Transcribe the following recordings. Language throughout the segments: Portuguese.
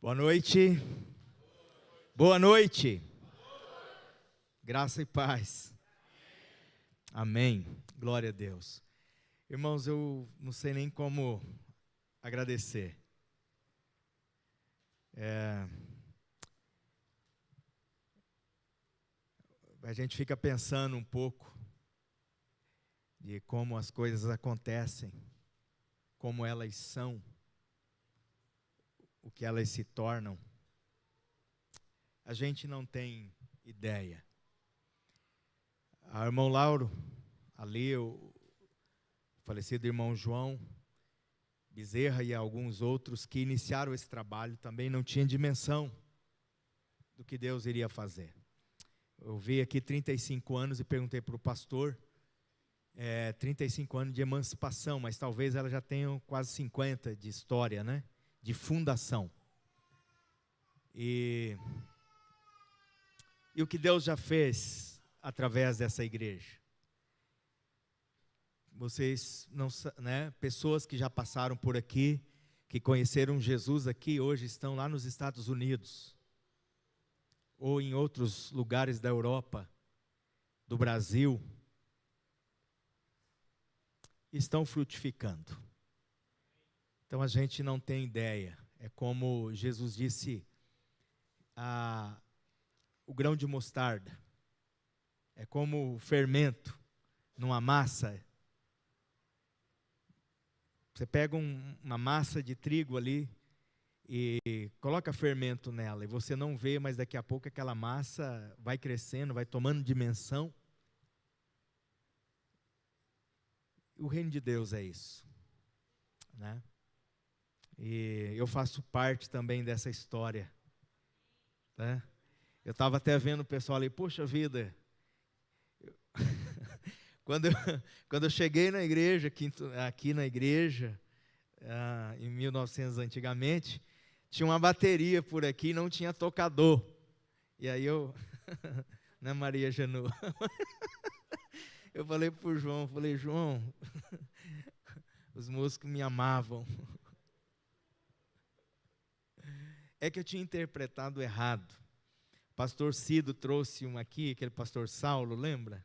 Boa noite. Boa noite. Graça e paz. Amém. Glória a Deus. Irmãos, eu não sei nem como agradecer. A gente fica pensando um pouco de como as coisas acontecem, como elas são, o que elas se tornam. A gente não tem ideia. O irmão Lauro, ali, o falecido irmão João Bezerra e alguns outros que iniciaram esse trabalho também não tinham dimensão do que Deus iria fazer. Eu vi aqui 35 anos e perguntei para o pastor, 35 anos de emancipação, mas talvez ela já tenha quase 50 de história, né? De fundação. E o que Deus já fez através dessa igreja. Vocês, não, né, pessoas que já passaram por aqui, que conheceram Jesus aqui, hoje estão lá nos Estados Unidos, ou em outros lugares da Europa, do Brasil, estão frutificando. Então a gente não tem ideia. É como Jesus disse, o grão de mostarda. É como o fermento numa massa. Você pega uma massa de trigo ali e coloca fermento nela. E você não vê, mas daqui a pouco aquela massa vai crescendo, vai tomando dimensão. O reino de Deus é isso, né? E eu faço parte também dessa história, né? Eu estava até vendo o pessoal ali, poxa vida, quando eu cheguei na igreja, aqui na igreja, em 1900 antigamente, tinha uma bateria por aqui, não tinha tocador. E aí eu, né, Maria Janu? Eu falei para o João, João, os músicos me amavam. É que eu tinha interpretado errado. O pastor Cido trouxe um aqui, aquele pastor Saulo, lembra?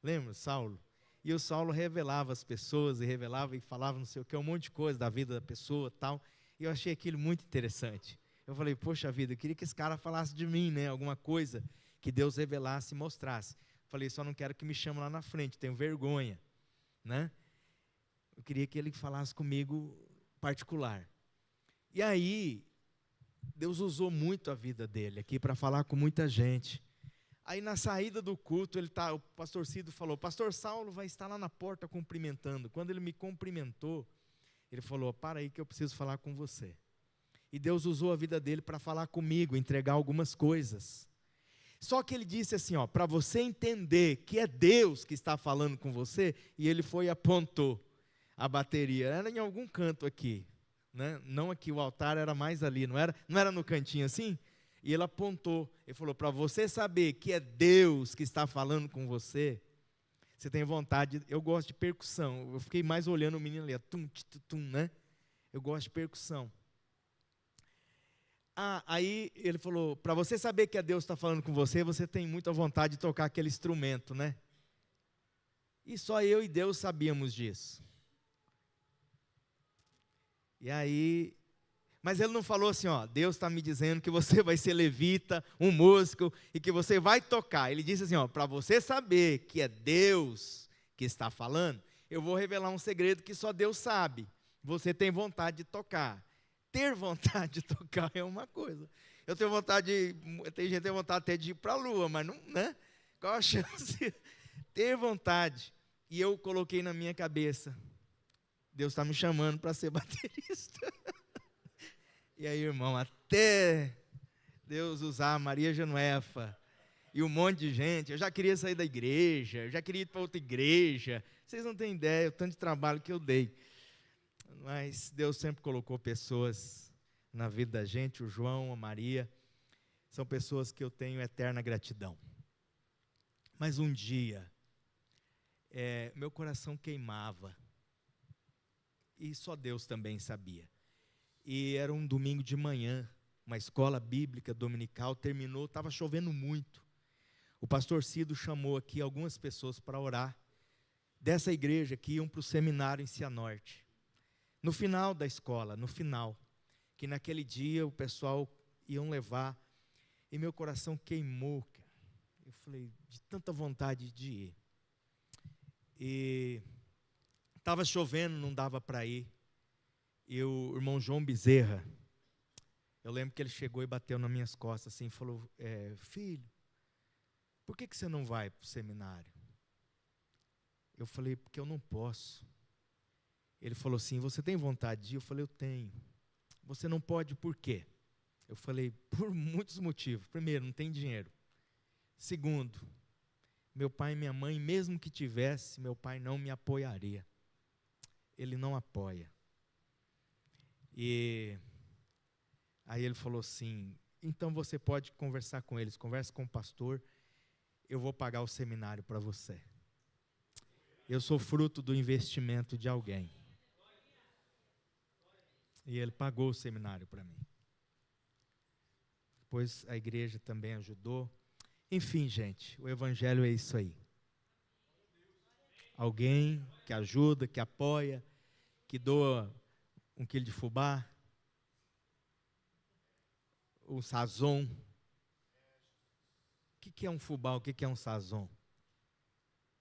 Lembra, Saulo? E o Saulo revelava as pessoas, e revelava e falava não sei o que, um monte de coisa da vida da pessoa e tal. E eu achei aquilo muito interessante. Eu falei, poxa vida, eu queria que esse cara falasse de mim, né? Alguma coisa que Deus revelasse e mostrasse. Falei, só não quero que me chame lá na frente, tenho vergonha, né? Eu queria que ele falasse comigo particular. E aí, Deus usou muito a vida dele aqui para falar com muita gente. Aí na saída do culto, o pastor Cido falou, pastor Saulo vai estar lá na porta cumprimentando. Quando ele me cumprimentou, ele falou, para aí que eu preciso falar com você. E Deus usou a vida dele para falar comigo, entregar algumas coisas. Só que ele disse assim, para você entender que é Deus que está falando com você, e ele foi e apontou a bateria, era em algum canto aqui, né? Não aqui, o altar era mais ali, não era no cantinho assim? E ele apontou, ele falou, para você saber que é Deus que está falando com você, você tem vontade, eu gosto de percussão, eu fiquei mais olhando o menino ali, tum, tum, né? Eu gosto de percussão. Aí ele falou, para você saber que é Deus que está falando com você, você tem muita vontade de tocar aquele instrumento, né? E só eu e Deus sabíamos disso. E aí, mas ele não falou assim, Deus está me dizendo que você vai ser levita, um músico, e que você vai tocar. Ele disse assim, para você saber que é Deus que está falando, eu vou revelar um segredo que só Deus sabe. Você tem vontade de tocar. Ter vontade de tocar é uma coisa. Eu tenho vontade tem gente que tem vontade até de ir para a lua, mas não, né? Qual a chance? Ter vontade. E eu coloquei na minha cabeça, Deus está me chamando para ser baterista. E aí, irmão, até Deus usar a Maria Januefa e um monte de gente, eu já queria sair da igreja, eu já queria ir para outra igreja. Vocês não têm ideia o tanto de trabalho que eu dei. Mas Deus sempre colocou pessoas na vida da gente, o João, a Maria, são pessoas que eu tenho eterna gratidão. Mas um dia, meu coração queimava, e só Deus também sabia. E era um domingo de manhã, uma escola bíblica dominical, terminou, estava chovendo muito. O pastor Cido chamou aqui algumas pessoas para orar, dessa igreja que iam para o seminário em Cianorte. No final da escola, no final, que naquele dia o pessoal iam levar, e meu coração queimou, cara. Eu falei, de tanta vontade de ir. E estava chovendo, não dava para ir. E o irmão João Bezerra, eu lembro que ele chegou e bateu nas minhas costas assim, e falou, filho, por que você não vai para o seminário? Eu falei, porque eu não posso. Ele falou assim, você tem vontade de ir? Eu falei, eu tenho. Você não pode por quê? Eu falei, por muitos motivos. Primeiro, não tem dinheiro. Segundo, meu pai e minha mãe, mesmo que tivesse, meu pai não me apoiaria. Ele não apoia. E aí ele falou assim, então você pode conversar com eles, converse com o pastor, eu vou pagar o seminário para você. Eu sou fruto do investimento de alguém. E ele pagou o seminário para mim. Depois a igreja também ajudou. Enfim, gente, o evangelho é isso aí. Alguém que ajuda, que apoia, que doa 1 quilo de fubá, um sazon. O que é um fubá, o que é um sazon?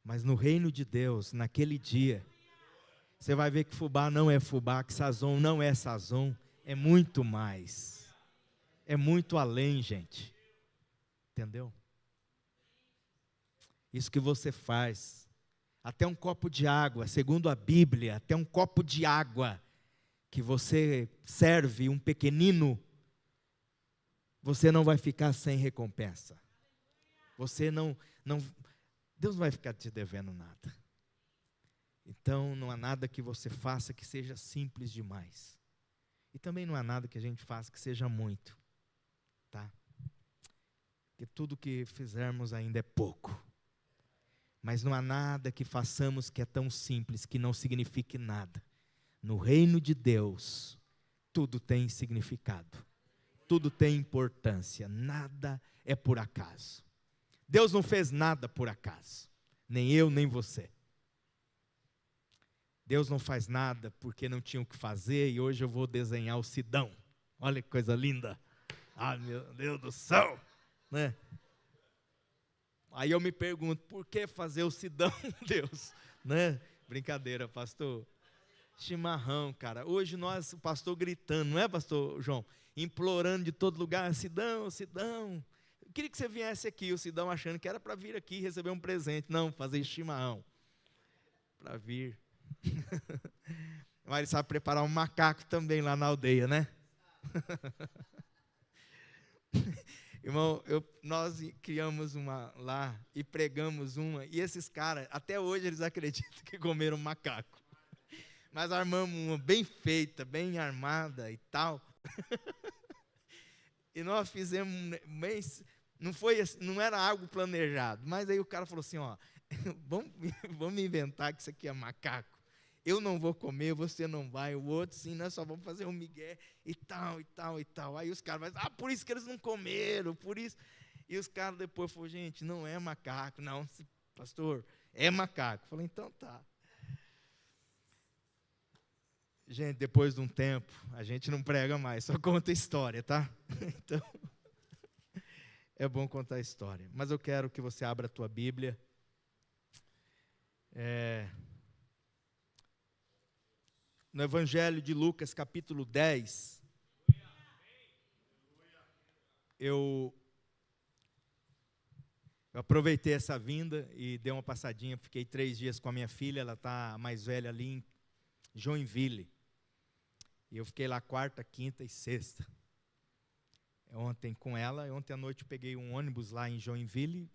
Mas no reino de Deus, naquele dia, você vai ver que fubá não é fubá, que sazon não é sazon, é muito mais. É muito além, gente. Entendeu? Isso que você faz, até um copo de água, segundo a Bíblia, até um copo de água que você serve um pequenino, você não vai ficar sem recompensa. Você não, Deus não vai ficar te devendo nada. Então, não há nada que você faça que seja simples demais. E também não há nada que a gente faça que seja muito. Tá? Porque tudo que fizermos ainda é pouco. Mas não há nada que façamos que é tão simples, que não signifique nada. No reino de Deus, tudo tem significado. Tudo tem importância. Nada é por acaso. Deus não fez nada por acaso. Nem eu, nem você. Deus não faz nada porque não tinha o que fazer e hoje eu vou desenhar o Sidão. Olha que coisa linda. Ah, meu Deus do céu. Né? Aí eu me pergunto, por que fazer o Sidão, Deus? Né? Brincadeira, pastor. Chimarrão, cara. Hoje nós, o pastor gritando, não é, pastor João? Implorando de todo lugar, Sidão, Sidão. Eu queria que você viesse aqui, o Sidão achando que era para vir aqui receber um presente. Não, fazer chimarrão. Para vir. Mas ele sabe preparar um macaco também lá na aldeia, né? Irmão, nós criamos uma lá e pregamos uma, e esses caras, até hoje eles acreditam que comeram macaco. Mas armamos uma bem feita, bem armada e tal. E nós fizemos, não era algo planejado, mas aí o cara falou assim, ó, vamos inventar que isso aqui é macaco. Eu não vou comer, você não vai, o outro sim, nós só vamos fazer um migué e tal, e tal, e tal. Aí os caras vão, por isso que eles não comeram, por isso. E os caras depois falaram, gente, não é macaco, não, pastor, é macaco. Eu falei, então tá. Gente, depois de um tempo, a gente não prega mais, só conta história, tá? Então, é bom contar história. Mas eu quero que você abra a tua Bíblia. No Evangelho de Lucas, capítulo 10, eu aproveitei essa vinda e dei uma passadinha, fiquei 3 dias com a minha filha, ela está mais velha ali em Joinville. E eu fiquei lá quarta, quinta e sexta. Ontem com ela, e ontem à noite eu peguei um ônibus lá em Joinville,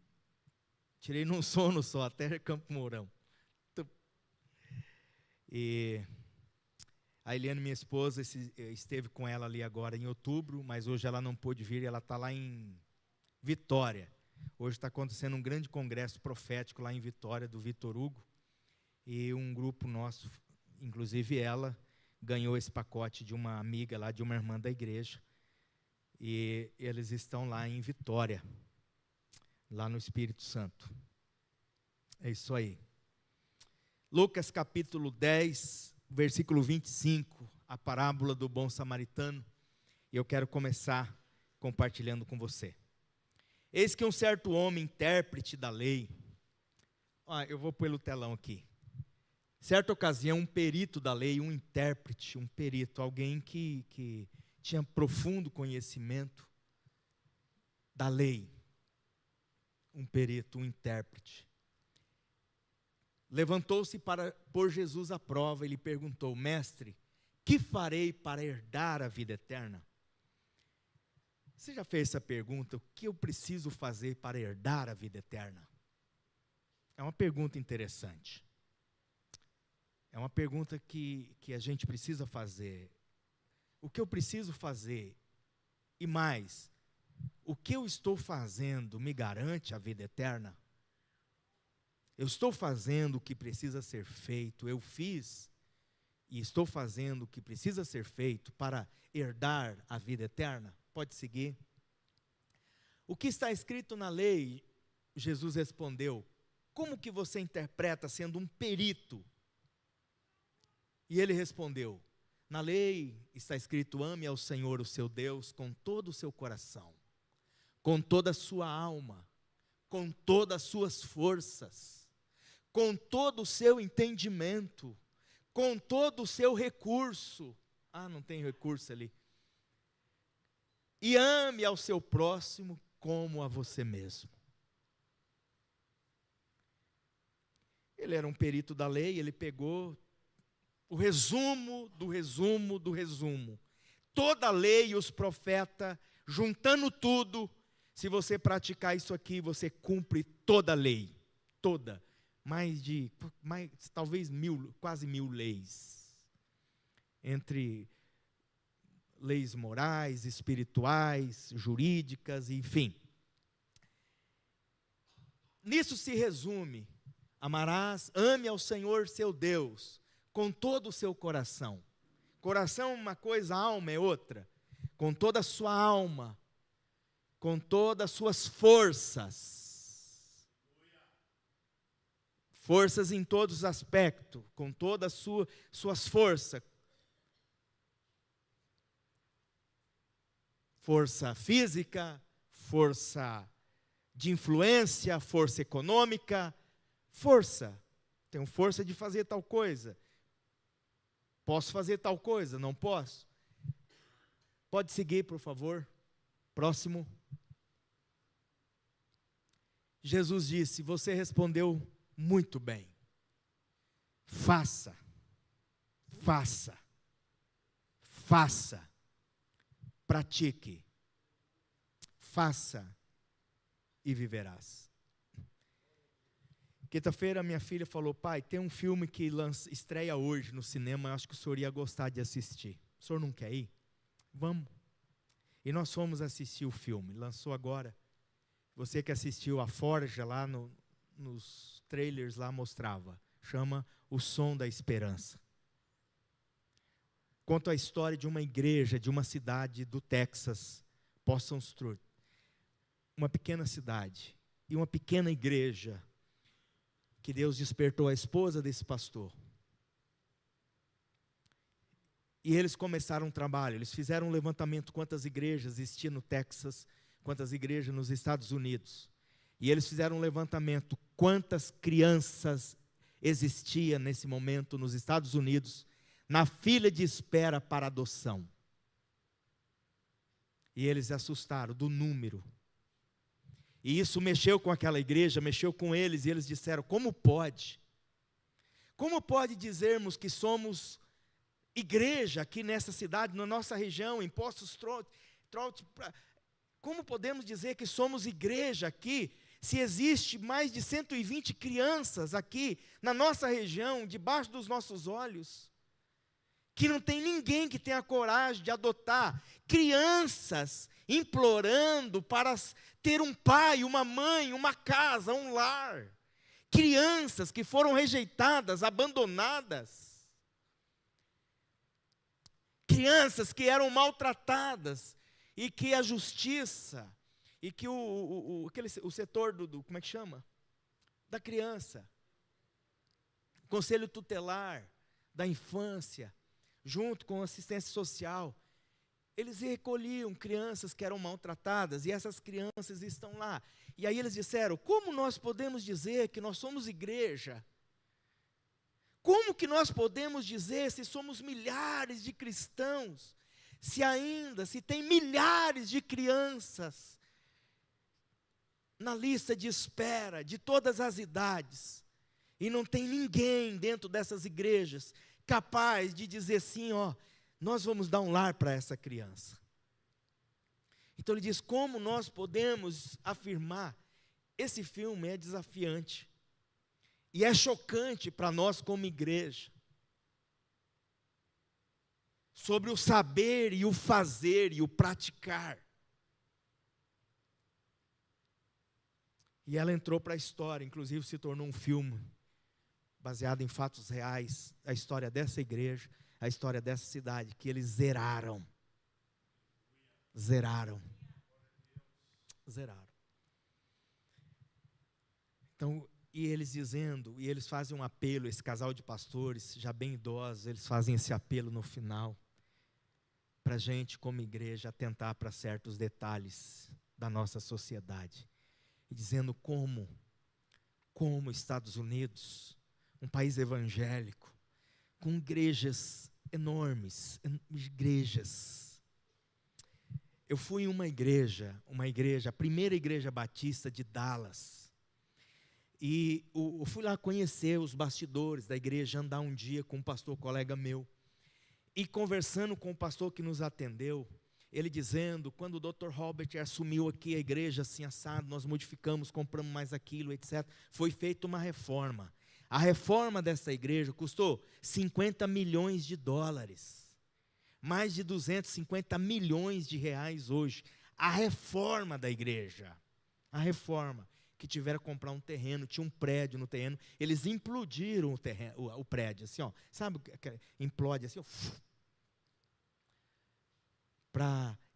tirei num sono só, até Campo Mourão. E a Eliane, minha esposa, esteve com ela ali agora em outubro, mas hoje ela não pôde vir, ela está lá em Vitória. Hoje está acontecendo um grande congresso profético lá em Vitória, do Vitor Hugo, e um grupo nosso, inclusive ela, ganhou esse pacote de uma amiga lá, de uma irmã da igreja, E eles estão lá em Vitória, lá no Espírito Santo. É isso aí. Lucas capítulo 10, versículo 25, a parábola do bom samaritano. E eu quero começar compartilhando com você. Eis que um certo homem, intérprete da lei, eu vou pôr no telão aqui. Certa ocasião, um perito da lei, um intérprete, um perito, alguém que tinha profundo conhecimento da lei, um perito, um intérprete, levantou-se para pôr Jesus à prova e lhe perguntou: mestre, que farei para herdar a vida eterna? Você já fez essa pergunta? O que eu preciso fazer para herdar a vida eterna? É uma pergunta interessante. É uma pergunta que a gente precisa fazer. O que eu preciso fazer? E mais, o que eu estou fazendo me garante a vida eterna? Eu estou fazendo o que precisa ser feito, eu fiz e estou fazendo o que precisa ser feito para herdar a vida eterna? Pode seguir. O que está escrito na lei? Jesus respondeu: como que você interpreta sendo um perito? E ele respondeu: na lei está escrito: ame ao Senhor, o seu Deus, com todo o seu coração, com toda a sua alma, com todas as suas forças, com todo o seu entendimento, com todo o seu recurso. Não tem recurso ali. E ame ao seu próximo como a você mesmo. Ele era um perito da lei, ele pegou o resumo do resumo do resumo. Toda a lei e os profetas, juntando tudo, se você praticar isso aqui, você cumpre toda a lei. Toda. Talvez quase 1000 leis. Entre leis morais, espirituais, jurídicas, enfim. Nisso se resume: ame ao Senhor seu Deus, com todo o seu coração. Coração é uma coisa, alma é outra. Com toda a sua alma, com todas as suas forças. Forças em todos os aspectos, com todas as suas forças. Força física, força de influência, força econômica, força. Tenho força de fazer tal coisa. Posso fazer tal coisa? Não posso? Pode seguir, por favor. Próximo. Jesus disse: você respondeu muito bem. Faça. Pratique. Faça e viverás. Quinta-feira minha filha falou: pai, tem um filme que estreia hoje no cinema, eu acho que o senhor ia gostar de assistir. O senhor não quer ir? Vamos. E nós fomos assistir o filme, lançou agora. Você que assistiu a Forja lá nos trailers lá mostrava. Chama O Som da Esperança. Conta a história de uma igreja, de uma cidade do Texas, Possums Truth. Uma pequena cidade e uma pequena igreja, que Deus despertou a esposa desse pastor. E eles começaram um trabalho, eles fizeram um levantamento quantas igrejas existiam no Texas, quantas igrejas nos Estados Unidos. E eles fizeram um levantamento quantas crianças existiam nesse momento nos Estados Unidos, na fila de espera para adoção. E eles se assustaram do número. E isso mexeu com aquela igreja, mexeu com eles, e eles disseram: como pode? Como pode dizermos que somos igreja aqui nessa cidade, na nossa região, em Poços Trout, como podemos dizer que somos igreja aqui, se existe mais de 120 crianças aqui, na nossa região, debaixo dos nossos olhos, que não tem ninguém que tenha coragem de adotar, crianças implorando para ter um pai, uma mãe, uma casa, um lar, crianças que foram rejeitadas, abandonadas, crianças que eram maltratadas, e que a justiça, e que o setor como é que chama? Da criança, conselho tutelar da infância, junto com assistência social, eles recolhiam crianças que eram maltratadas, e essas crianças estão lá. E aí eles disseram: como nós podemos dizer que nós somos igreja? Como que nós podemos dizer, se somos milhares de cristãos, se tem milhares de crianças na lista de espera, de todas as idades, e não tem ninguém dentro dessas igrejas capaz de dizer assim, nós vamos dar um lar para essa criança. Então ele diz, como nós podemos afirmar? Esse filme é desafiante, e é chocante para nós como igreja, sobre o saber e o fazer e o praticar. E ela entrou para a história, inclusive se tornou um filme, baseado em fatos reais, a história dessa igreja, a história dessa cidade, que eles zeraram. Então, e eles fazem um apelo, esse casal de pastores, já bem idosos, eles fazem esse apelo no final, para a gente como igreja atentar para certos detalhes da nossa sociedade, e dizendo como Estados Unidos, um país evangélico, com igrejas enormes, igrejas. Eu fui em uma igreja, a primeira igreja batista de Dallas, e eu fui lá conhecer os bastidores da igreja, andar um dia com um pastor colega meu, e conversando com o pastor que nos atendeu, ele dizendo, quando o Dr. Robert assumiu aqui a igreja assim assado, nós modificamos, compramos mais aquilo, etc. Foi feita uma reforma. A reforma dessa igreja custou $50 milhões, mais de 250 milhões de reais hoje. A reforma da igreja, que tiveram que comprar um terreno, tinha um prédio no terreno, eles implodiram o prédio, assim, sabe, implode assim,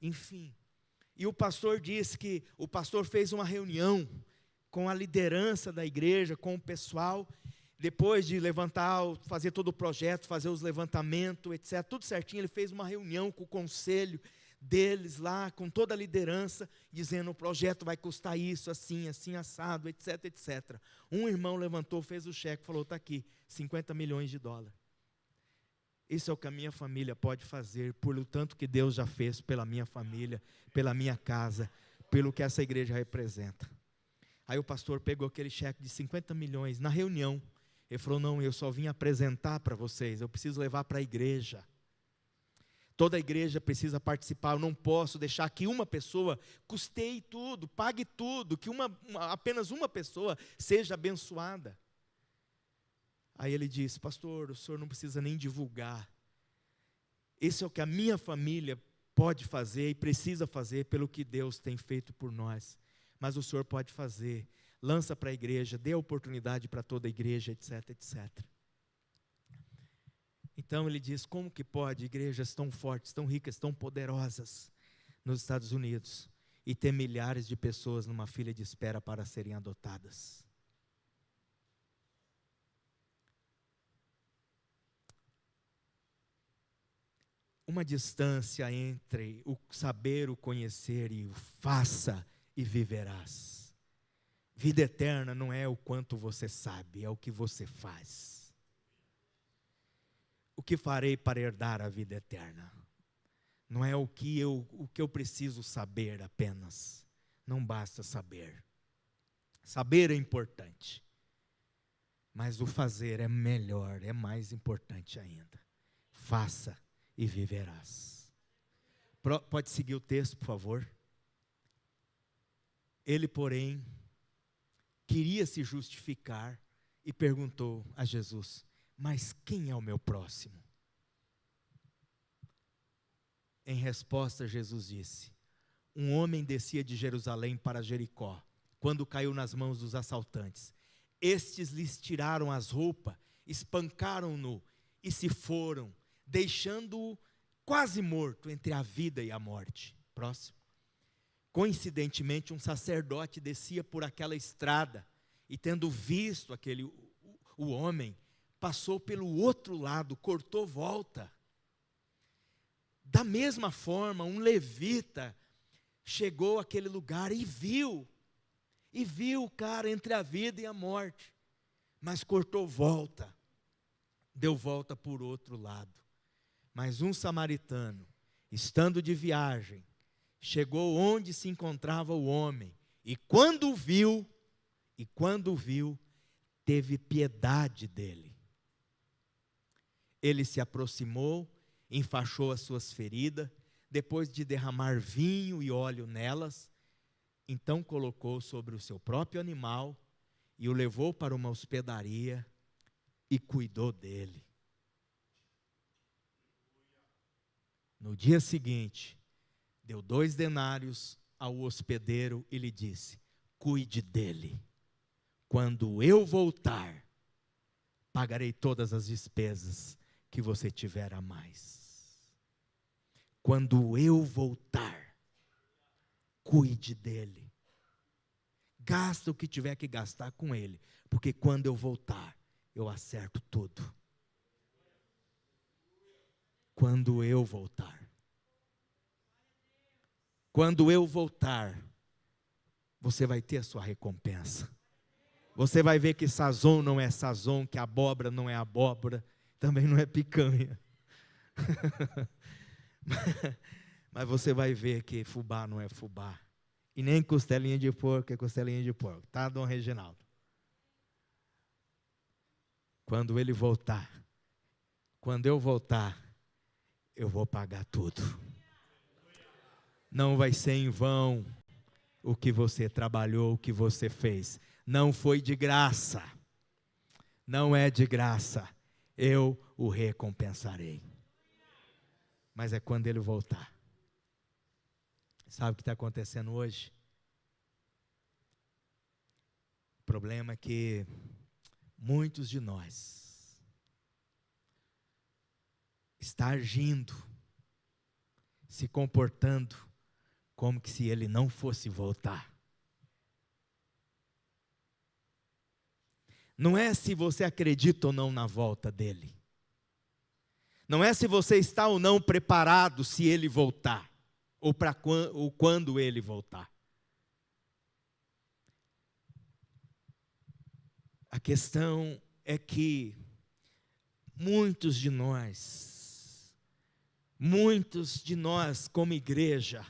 enfim. E o pastor disse que o pastor fez uma reunião com a liderança da igreja, com o pessoal, depois de fazer todo o projeto, fazer os levantamentos, etc., tudo certinho, ele fez uma reunião com o conselho deles lá, com toda a liderança, dizendo, o projeto vai custar isso, assim, assim, assado, etc., etc. Um irmão levantou, fez o cheque, falou, está aqui, $50 milhões. Isso é o que a minha família pode fazer, por tanto que Deus já fez pela minha família, pela minha casa, pelo que essa igreja representa. Aí o pastor pegou aquele cheque de 50 milhões, na reunião, ele falou, não, eu só vim apresentar para vocês, eu preciso levar para a igreja. Toda a igreja precisa participar, eu não posso deixar que uma pessoa custeie tudo, pague tudo, que apenas uma pessoa seja abençoada. Aí ele disse, pastor, o senhor não precisa nem divulgar. Esse é o que a minha família pode fazer e precisa fazer pelo que Deus tem feito por nós. Mas o senhor pode fazer, lança para a igreja, dê oportunidade para toda a igreja, etc, etc. Então ele diz, como que pode igrejas tão fortes, tão ricas, tão poderosas nos Estados Unidos e ter milhares de pessoas numa fila de espera para serem adotadas? Uma distância entre o saber, o conhecer e o faça e viverás. Vida eterna não é o quanto você sabe, é o que você faz. O que farei para herdar a vida eterna? Não é o que eu preciso saber apenas. Não basta saber. Saber é importante. Mas o fazer é melhor, é mais importante ainda. Faça e viverás. Pode seguir o texto, por favor. Ele, porém, queria se justificar e perguntou a Jesus, mas quem é o meu próximo? Em resposta, Jesus disse, um homem descia de Jerusalém para Jericó, quando caiu nas mãos dos assaltantes. Estes lhes tiraram as roupas, espancaram-no e se foram, deixando-o quase morto entre a vida e a morte. próximo. Coincidentemente, um sacerdote descia por aquela estrada e, tendo visto o homem, passou pelo outro lado, cortou volta. Da mesma forma, um levita chegou àquele lugar e viu o cara entre a vida e a morte, mas cortou volta, deu volta por outro lado. Mas um samaritano, estando de viagem, chegou onde se encontrava o homem, e quando viu, teve piedade dele. Ele se aproximou, enfaixou as suas feridas, depois de derramar vinho e óleo nelas, então colocou sobre o seu próprio animal e o levou para uma hospedaria e cuidou dele. No dia seguinte, deu 2 denários ao hospedeiro e lhe disse: cuide dele. Quando eu voltar, pagarei todas as despesas que você tiver a mais. Quando eu voltar, cuide dele. Gasta o que tiver que gastar com ele, porque quando eu voltar, eu acerto tudo. Quando eu voltar. Quando eu voltar, você vai ter a sua recompensa. Você vai ver que sazon não é sazon, que abóbora não é abóbora, também não é picanha. Mas você vai ver que fubá não é fubá. E nem costelinha de porco é costelinha de porco. Tá, Dom Reginaldo? Quando ele voltar, quando eu voltar, eu vou pagar tudo. Não vai ser em vão o que você trabalhou, o que você fez. Não foi de graça. Não é de graça. Eu o recompensarei. Mas é quando ele voltar. Sabe o que está acontecendo hoje? O problema é que muitos de nós está agindo, se comportando como que se ele não fosse voltar. Não é se você acredita ou não na volta dele. Não é se você está ou não preparado se ele voltar, ou quando ele voltar. A questão é que muitos de nós como igreja,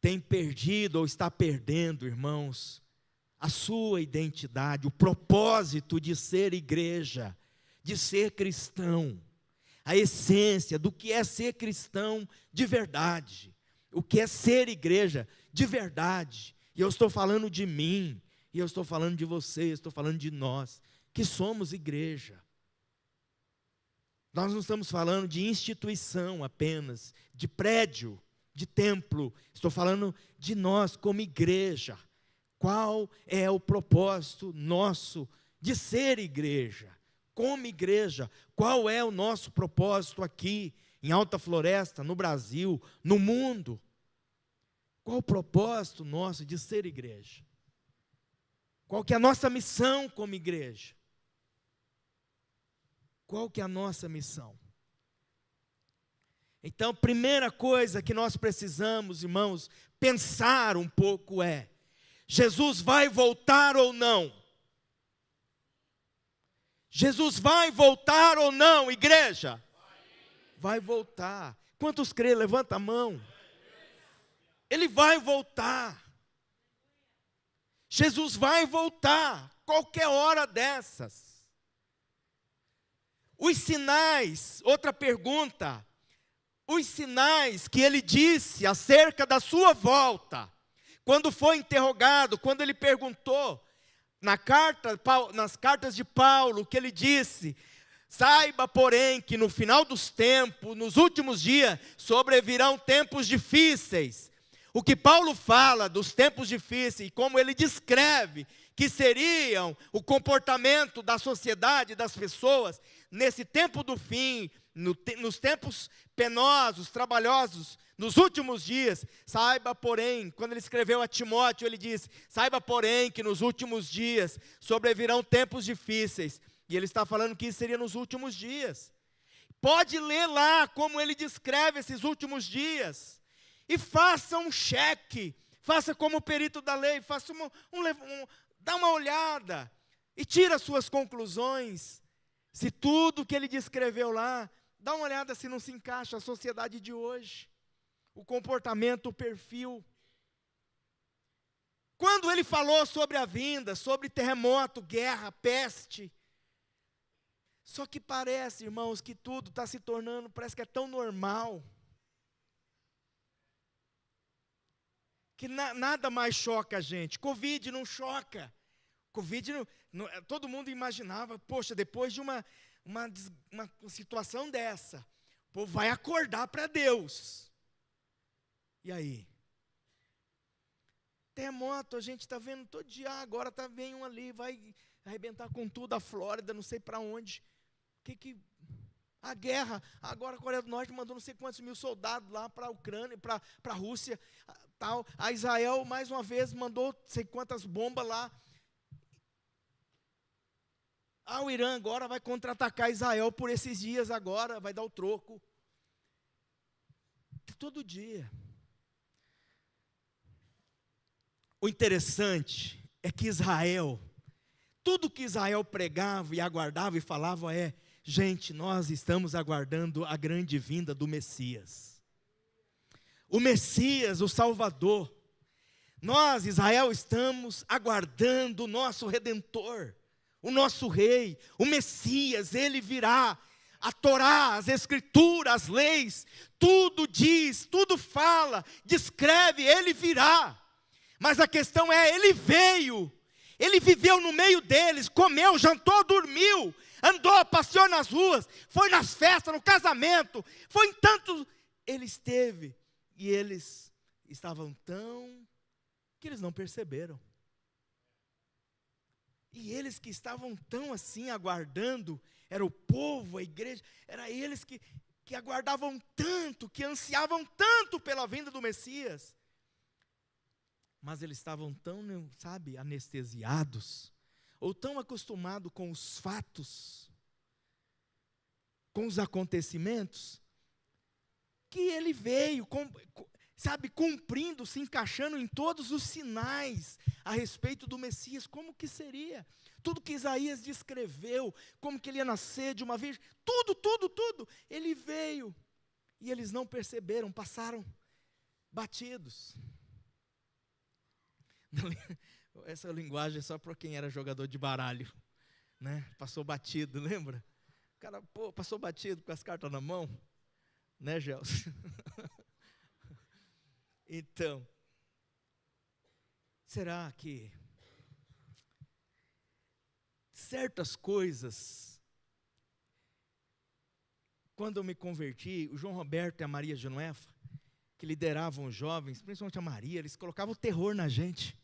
têm perdido ou está perdendo, irmãos, a sua identidade, o propósito de ser igreja, de ser cristão, a essência do que é ser cristão de verdade, o que é ser igreja de verdade. E eu estou falando de mim, e eu estou falando de você, estou falando de nós, que somos igreja. Nós não estamos falando de instituição apenas, de prédio, de templo, estou falando de nós como igreja. Qual é o propósito nosso de ser igreja? Como igreja, qual é o nosso propósito aqui, em Alta Floresta, no Brasil, no mundo? Qual o propósito nosso de ser igreja? Qual que é a nossa missão como igreja? Qual que é a nossa missão? Então, primeira coisa que nós precisamos, irmãos, pensar um pouco é: Jesus vai voltar ou não? Jesus vai voltar ou não, igreja? Vai voltar. Quantos creem? Levanta a mão. Ele vai voltar. Jesus vai voltar, qualquer hora dessas. Os sinais, outra pergunta, os sinais que ele disse acerca da sua volta, quando foi interrogado, quando ele perguntou, nas cartas de Paulo, que ele disse: saiba, porém, que no final dos tempos, nos últimos dias, sobrevirão tempos difíceis. O que Paulo fala dos tempos difíceis, e como ele descreve que seriam o comportamento da sociedade, das pessoas, nesse tempo do fim, nos tempos penosos, trabalhosos, nos últimos dias, saiba, porém, quando ele escreveu a Timóteo, ele diz, saiba, porém, que nos últimos dias sobrevirão tempos difíceis, e ele está falando que isso seria nos últimos dias. Pode ler lá como ele descreve esses últimos dias, e faça um cheque, faça como o perito da lei, faça dá uma olhada, e tira as suas conclusões, se tudo que ele descreveu lá, dá uma olhada se não se encaixa a sociedade de hoje, o comportamento, o perfil. Quando ele falou sobre a vinda, sobre terremoto, guerra, peste, só que parece, irmãos, que tudo está se tornando, parece que é tão normal, que nada mais choca a gente. Covid não choca. Covid, todo mundo imaginava, poxa, depois de uma situação dessa, o povo vai acordar para Deus. E aí? Terremoto, a gente está vendo todo dia, agora vem um ali, vai arrebentar com tudo a Flórida, não sei para onde. A guerra, agora a Coreia do Norte mandou não sei quantos mil soldados lá para a Ucrânia, para a Rússia, tal. A Israel, mais uma vez, mandou não sei quantas bombas lá. O Irã agora vai contra-atacar Israel por esses dias agora, vai dar o troco. Todo dia. O interessante é que Israel, tudo que Israel pregava e aguardava e falava é, gente, nós estamos aguardando a grande vinda do Messias. O Messias, o Salvador. Nós, Israel, estamos aguardando o nosso Redentor, o nosso Rei, o Messias, Ele virá. A Torá, as Escrituras, as leis, tudo diz, tudo fala, descreve, Ele virá. Mas a questão é, Ele veio, Ele viveu no meio deles, comeu, jantou, dormiu, andou, passeou nas ruas, foi nas festas, no casamento, foi em tanto, Ele esteve, e eles estavam tão, que eles não perceberam. E eles que estavam tão assim, aguardando, era o povo, a igreja, era eles que aguardavam tanto, que ansiavam tanto pela vinda do Messias. Mas eles estavam tão, anestesiados, ou tão acostumados com os fatos, com os acontecimentos, que ele veio, cumprindo, se encaixando em todos os sinais a respeito do Messias, como que seria? Tudo que Isaías descreveu, como que ele ia nascer de uma vez, tudo, ele veio, e eles não perceberam, passaram batidos. Essa linguagem é só para quem era jogador de baralho, né? Passou batido, lembra? O cara, passou batido com as cartas na mão, né, Gelson? Então, será que certas coisas, quando eu me converti, o João Roberto e a Maria Genuefa, que lideravam os jovens, principalmente a Maria, eles colocavam terror na gente.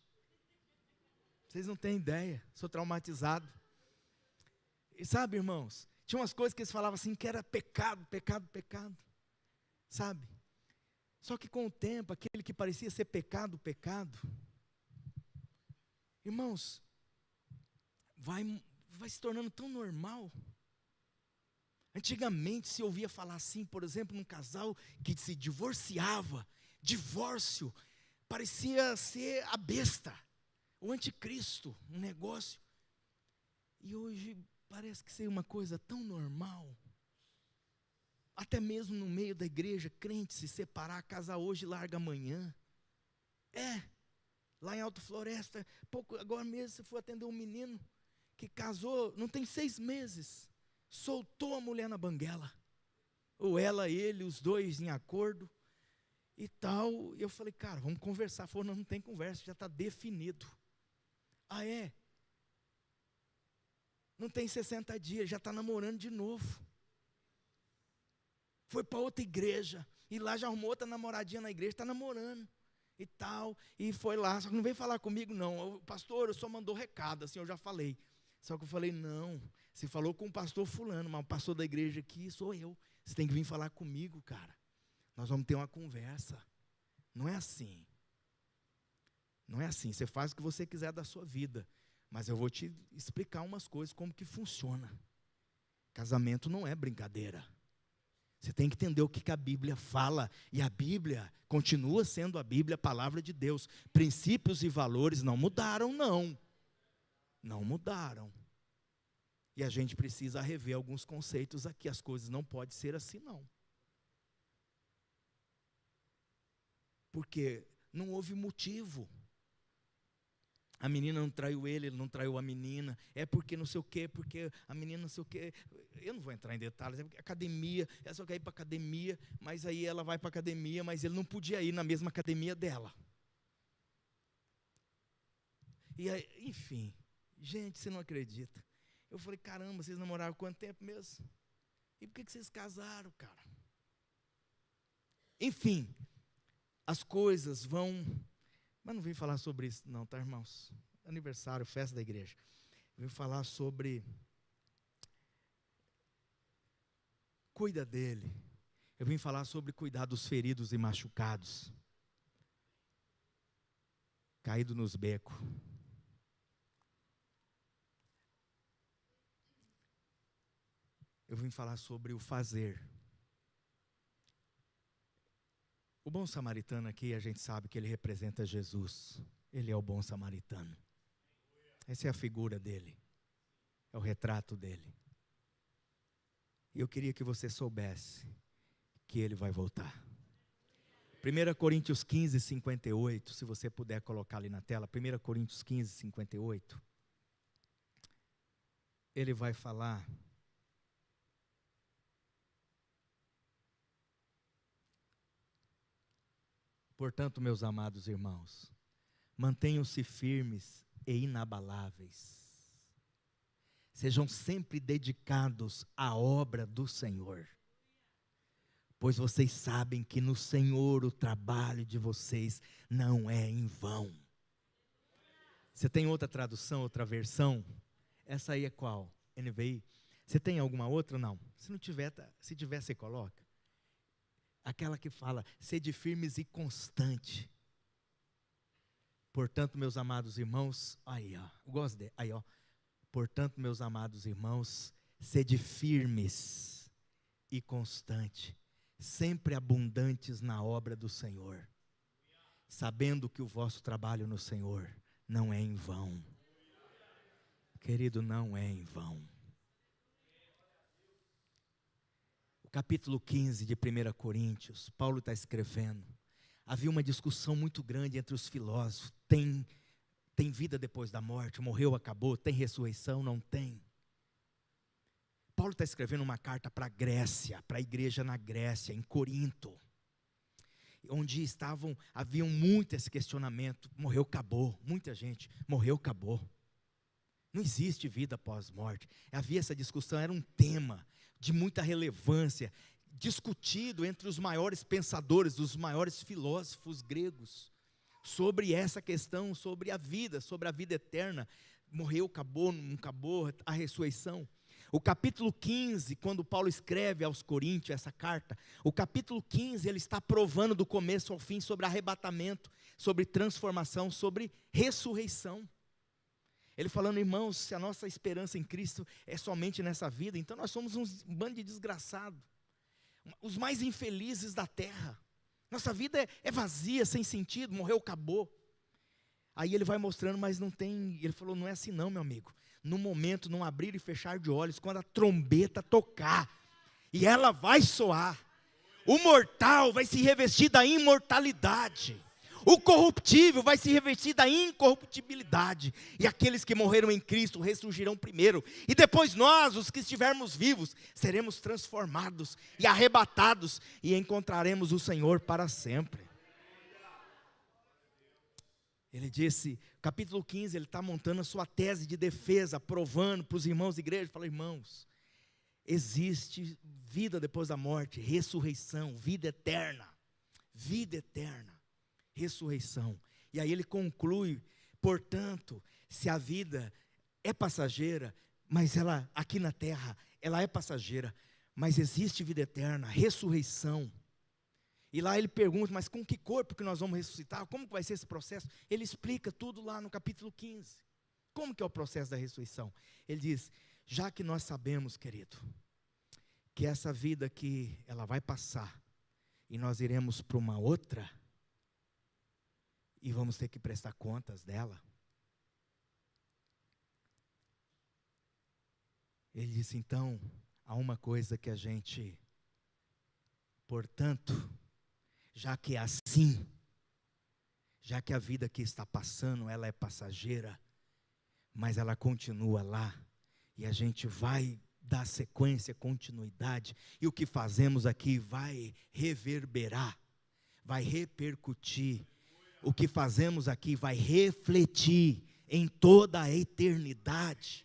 Vocês não têm ideia, sou traumatizado. E sabe, irmãos, tinha umas coisas que eles falavam assim, que era pecado, sabe? Só que com o tempo, aquele que parecia ser pecado, irmãos, vai se tornando tão normal. Antigamente se ouvia falar assim, por exemplo, num casal que se divorciava, divórcio, parecia ser a besta, o anticristo, um negócio. E hoje parece que ser uma coisa tão normal. Até mesmo no meio da igreja, crente se separar, casar hoje, larga amanhã. Lá em Alto Floresta, agora mesmo você foi atender um menino que casou, não tem 6 meses, soltou a mulher na banguela. Ou ela, ele, os dois em acordo e tal. E eu falei, cara, vamos conversar. Falou, não tem conversa, já está definido. Não tem 60 dias, já está namorando de novo. Foi para outra igreja, e lá já arrumou outra namoradinha na igreja, está namorando, e tal, e foi lá, só que não veio falar comigo não, pastor, eu só mandou recado, assim, eu já falei, só que eu falei, não, você falou com o pastor fulano, mas o pastor da igreja aqui sou eu, Você tem que vir falar comigo, cara. Nós vamos ter uma conversa. Não é assim. Não é assim. Você faz o que você quiser da sua vida. Mas eu vou te explicar umas coisas, como que funciona. Casamento não é brincadeira. Você tem que entender o que a Bíblia fala. E a Bíblia continua sendo a Bíblia, a palavra de Deus. Princípios e valores não mudaram, não. Não mudaram. E a gente precisa rever alguns conceitos aqui. As coisas não podem ser assim, não. Porque não houve motivo. A menina não traiu ele não traiu a menina. É porque não sei o quê, porque a menina não sei o quê. Eu não vou entrar em detalhes. É porque academia, ela só quer ir para a academia, mas aí ela vai para a academia, mas ele não podia ir na mesma academia dela. E aí, enfim, gente, você não acredita. Eu falei, caramba, vocês namoraram quanto tempo mesmo? E por que vocês casaram, cara? Enfim, as coisas vão... Mas não vim falar sobre isso não, tá, irmãos? Aniversário, festa da igreja. Eu vim falar sobre... Cuida dele. Eu vim falar sobre cuidar dos feridos e machucados. Caído nos becos. Eu vim falar sobre o fazer. O bom samaritano aqui, a gente sabe que ele representa Jesus. Ele é o bom samaritano. Essa é a figura dele. É o retrato dele. E eu queria que você soubesse que ele vai voltar. 1 Coríntios 15, 58, se você puder colocar ali na tela. 1 Coríntios 15, 58. Ele vai falar... Portanto, meus amados irmãos, mantenham-se firmes e inabaláveis. Sejam sempre dedicados à obra do Senhor. Pois vocês sabem que no Senhor o trabalho de vocês não é em vão. Você tem outra tradução, outra versão? Essa aí é qual? NVI? Você tem alguma outra? Não. Se não tiver, se tiver, você coloca. Aquela que fala, sede firmes e constante. Portanto, meus amados irmãos, aí ó, gosto de, aí ó. Portanto, meus amados irmãos, sede firmes e constante, sempre abundantes na obra do Senhor, sabendo que o vosso trabalho no Senhor não é em vão. Querido, não é em vão. Capítulo 15 de 1 Coríntios, Paulo está escrevendo. Havia uma discussão muito grande entre os filósofos. Tem vida depois da morte? Morreu, acabou? Tem ressurreição? Não tem. Paulo está escrevendo uma carta para a Grécia, para a igreja na Grécia, em Corinto. Onde haviam muito esse questionamento. Morreu, acabou. Muita gente, morreu, acabou. Não existe vida após morte. Havia essa discussão, era um tema de muita relevância, discutido entre os maiores pensadores, os maiores filósofos gregos, sobre essa questão, sobre a vida eterna. Morreu, acabou, não acabou, a ressurreição. O capítulo 15, quando Paulo escreve aos Coríntios essa carta, o capítulo 15, ele está provando do começo ao fim sobre arrebatamento, sobre transformação, sobre ressurreição. Ele falando, irmãos, se a nossa esperança em Cristo é somente nessa vida, então nós somos um bando de desgraçados, os mais infelizes da terra. Nossa vida é vazia, sem sentido, morreu, acabou. Aí ele vai mostrando, mas não tem, ele falou, não é assim não, meu amigo. No momento, não abrir e fechar de olhos, quando a trombeta tocar, e ela vai soar, o mortal vai se revestir da imortalidade. O corruptível vai se revestir da incorruptibilidade. E aqueles que morreram em Cristo ressurgirão primeiro. E depois nós, os que estivermos vivos, seremos transformados e arrebatados. E encontraremos o Senhor para sempre. Ele disse, capítulo 15, ele está montando a sua tese de defesa, provando para os irmãos da igreja. Fala, irmãos, existe vida depois da morte, ressurreição, vida eterna. Vida eterna. Ressurreição. E aí ele conclui, portanto, se a vida é passageira, mas ela aqui na terra, ela é passageira, Mas existe vida eterna, ressurreição. E lá ele pergunta, mas com que corpo que nós vamos ressuscitar? Como que vai ser esse processo? Ele explica tudo lá no capítulo 15. Como que é o processo da ressurreição? Ele diz, já que nós sabemos, querido, que essa vida aqui, ela vai passar, e nós iremos para uma outra, e vamos ter que prestar contas dela. Ele disse, então, há uma coisa que a gente, portanto, já que é assim, já que a vida que está passando, ela é passageira, mas ela continua lá, e a gente vai dar sequência, continuidade, e o que fazemos aqui vai reverberar, vai repercutir, o que fazemos aqui vai refletir em toda a eternidade.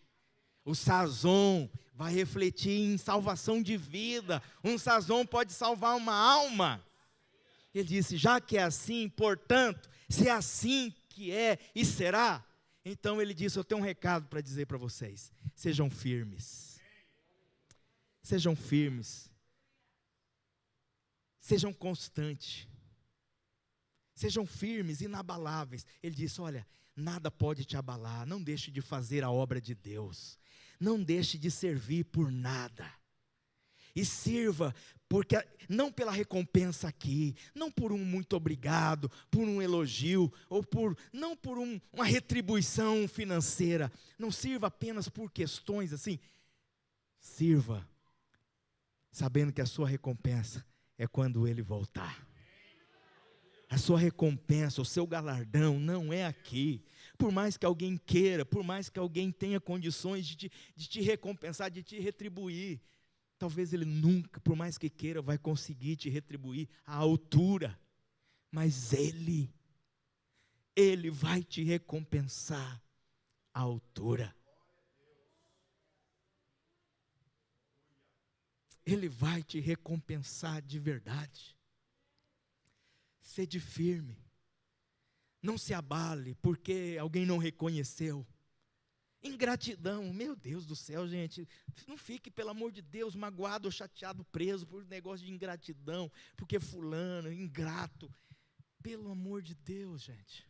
O sazon vai refletir em salvação de vida. Um sazon pode salvar uma alma. Ele disse, já que é assim, portanto, se é assim que é e será, então ele disse, eu tenho um recado para dizer para vocês. Sejam firmes. Sejam firmes. Sejam constantes. Sejam firmes, inabaláveis. Ele disse, olha, nada pode te abalar. Não deixe de fazer a obra de Deus. Não deixe de servir por nada. E sirva, porque não pela recompensa aqui, não por um muito obrigado, por um elogio, ou não por uma retribuição financeira. Não sirva apenas por questões assim. Sirva, sabendo que a sua recompensa é quando Ele voltar. A sua recompensa, o seu galardão não é aqui. Por mais que alguém queira, por mais que alguém tenha condições de te recompensar, de te retribuir, talvez ele nunca, por mais que queira, vai conseguir te retribuir à altura. Mas Ele vai te recompensar à altura. Ele vai te recompensar de verdade. Sede firme. Não se abale porque alguém não reconheceu. Ingratidão, meu Deus do céu, gente. Não fique, pelo amor de Deus, magoado ou chateado, preso por negócio de ingratidão, porque fulano, ingrato. Pelo amor de Deus, gente.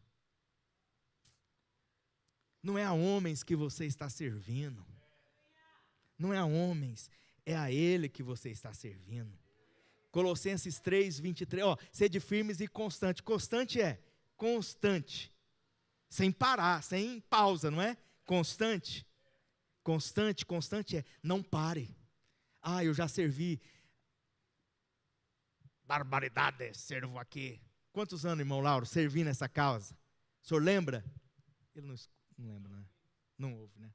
Não é a homens que você está servindo. Não é a homens, é a Ele que você está servindo. Colossenses 3, 23, sede firmes e constante. Constante é constante, sem parar, sem pausa, não é? Constante, constante é não pare. Eu já servi, barbaridade, servo aqui. Quantos anos, irmão Lauro, servi nessa causa? O senhor lembra? Ele não lembra, né? Não ouve, né?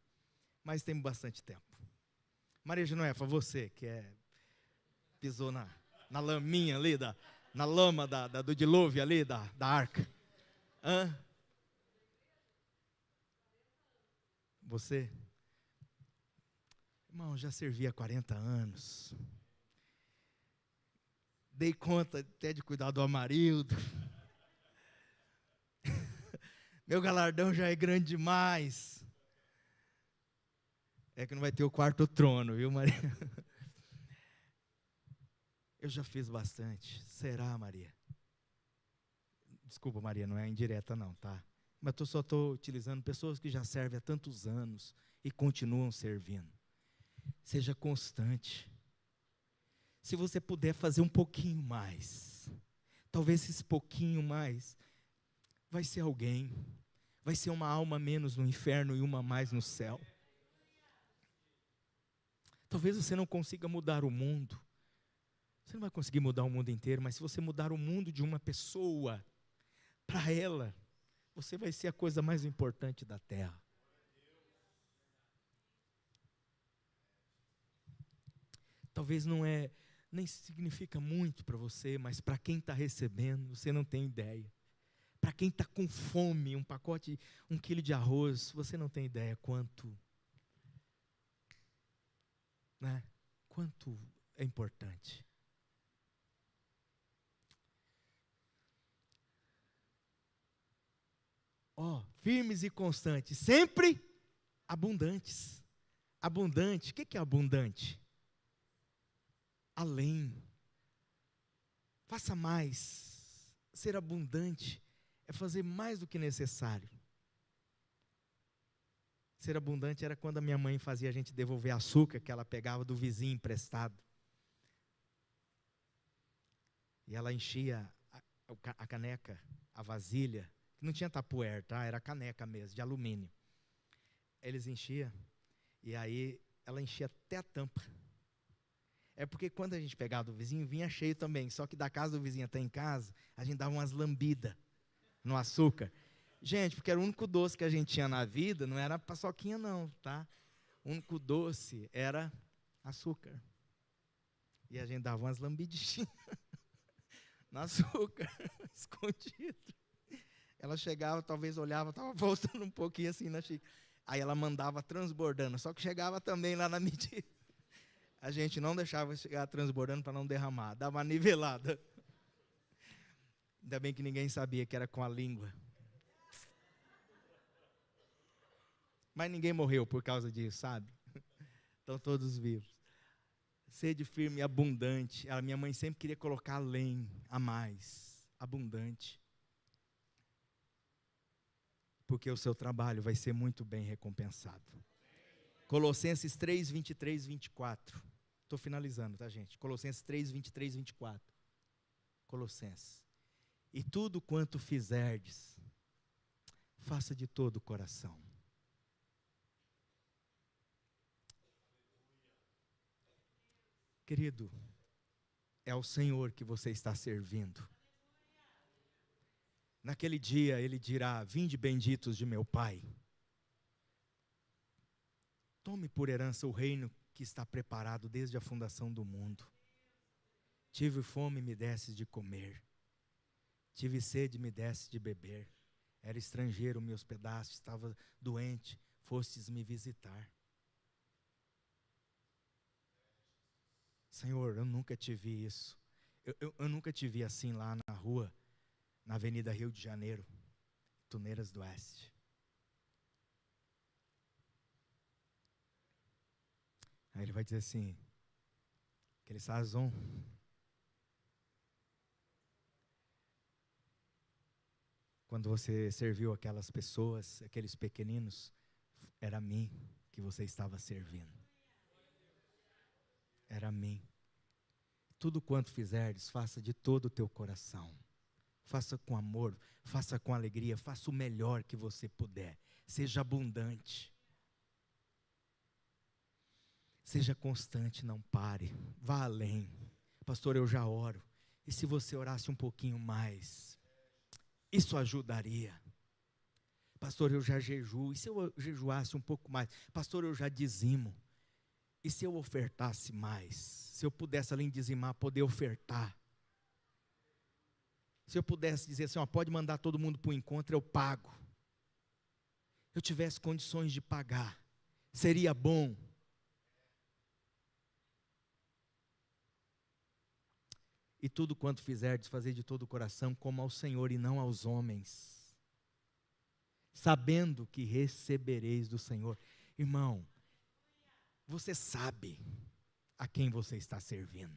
Mas tem bastante tempo. Maria Genoefa, você que pisou na laminha ali, na lama do dilúvio ali, da arca. Você? Irmão, já servi há 40 anos. Dei conta até de cuidar do Amarildo. Meu galardão já é grande demais. É que não vai ter o quarto trono, viu, Maria? Eu já fiz bastante. Será, Maria? Desculpa, Maria, não é indireta não, tá? Mas eu só estou utilizando pessoas que já servem há tantos anos e continuam servindo. Seja constante. Se você puder fazer um pouquinho mais, talvez esse pouquinho mais vai ser alguém, vai ser uma alma menos no inferno e uma mais no céu. Talvez você não consiga mudar o mundo. Você não vai conseguir mudar o mundo inteiro, mas se você mudar o mundo de uma pessoa, para ela, você vai ser a coisa mais importante da terra. Talvez nem significa muito para você, mas para quem está recebendo, você não tem ideia. Para quem está com fome, um pacote, 1 quilo de arroz, você não tem ideia quanto é importante. Firmes e constantes, sempre abundantes. Abundante, o que é abundante? além. Faça mais. Ser abundante é fazer mais do que necessário. Ser abundante era quando a minha mãe fazia a gente devolver açúcar que ela pegava do vizinho emprestado. E ela enchia a caneca, a vasilha, que não tinha tapuér, tá? Era caneca mesmo, de alumínio. Eles enchiam, e aí ela enchia até a tampa. É porque quando a gente pegava do vizinho, vinha cheio também. Só que da casa do vizinho até em casa, a gente dava umas lambidas no açúcar. Gente, porque era o único doce que a gente tinha na vida, não era paçoquinha não, tá? O único doce era açúcar. E a gente dava umas lambidinhas no açúcar, escondido. Ela chegava, talvez olhava, estava voltando um pouquinho assim na xícara. Aí ela mandava transbordando, só que chegava também lá na medida. A gente não deixava chegar transbordando para não derramar, dava uma nivelada. Ainda bem que ninguém sabia que era com a língua. Mas ninguém morreu por causa disso, sabe? Estão todos vivos. Sede firme e abundante. A minha mãe sempre queria colocar além, a mais, abundante. Porque o seu trabalho vai ser muito bem recompensado. Colossenses 3, 23, 24. Estou finalizando, tá, gente? Colossenses 3, 23, 24. Colossenses. E tudo quanto fizerdes, faça de todo o coração. Querido, é ao Senhor que você está servindo. Naquele dia ele dirá: vinde benditos de meu Pai. Tome por herança o reino que está preparado desde a fundação do mundo. Tive fome, me desses de comer. Tive sede, me desses de beber. Era estrangeiro, me hospedaste, estava doente, fostes me visitar. Senhor, eu nunca te vi isso. Eu nunca te vi assim lá na rua, na Avenida Rio de Janeiro, Tuneiras do Oeste. Aí ele vai dizer assim, aquele sazon. Quando você serviu aquelas pessoas, aqueles pequeninos, era a mim que você estava servindo. Era a mim. Tudo quanto fizerdes, faça de todo o teu coração. Faça com amor, faça com alegria, faça o melhor que você puder. Seja abundante. Seja constante, não pare. Vá além. Pastor, eu já oro. E se você orasse um pouquinho mais? Isso ajudaria. Pastor, eu já jejuo. E se eu jejuasse um pouco mais? Pastor, eu já dizimo. E se eu ofertasse mais? Se eu pudesse, além de dizimar, poder ofertar? Se eu pudesse dizer assim, ó, pode mandar todo mundo para o encontro, eu pago. Eu tivesse condições de pagar, seria bom. E tudo quanto fizerdes, fazer de todo o coração, como ao Senhor e não aos homens, sabendo que recebereis do Senhor. Irmão, você sabe a quem você está servindo.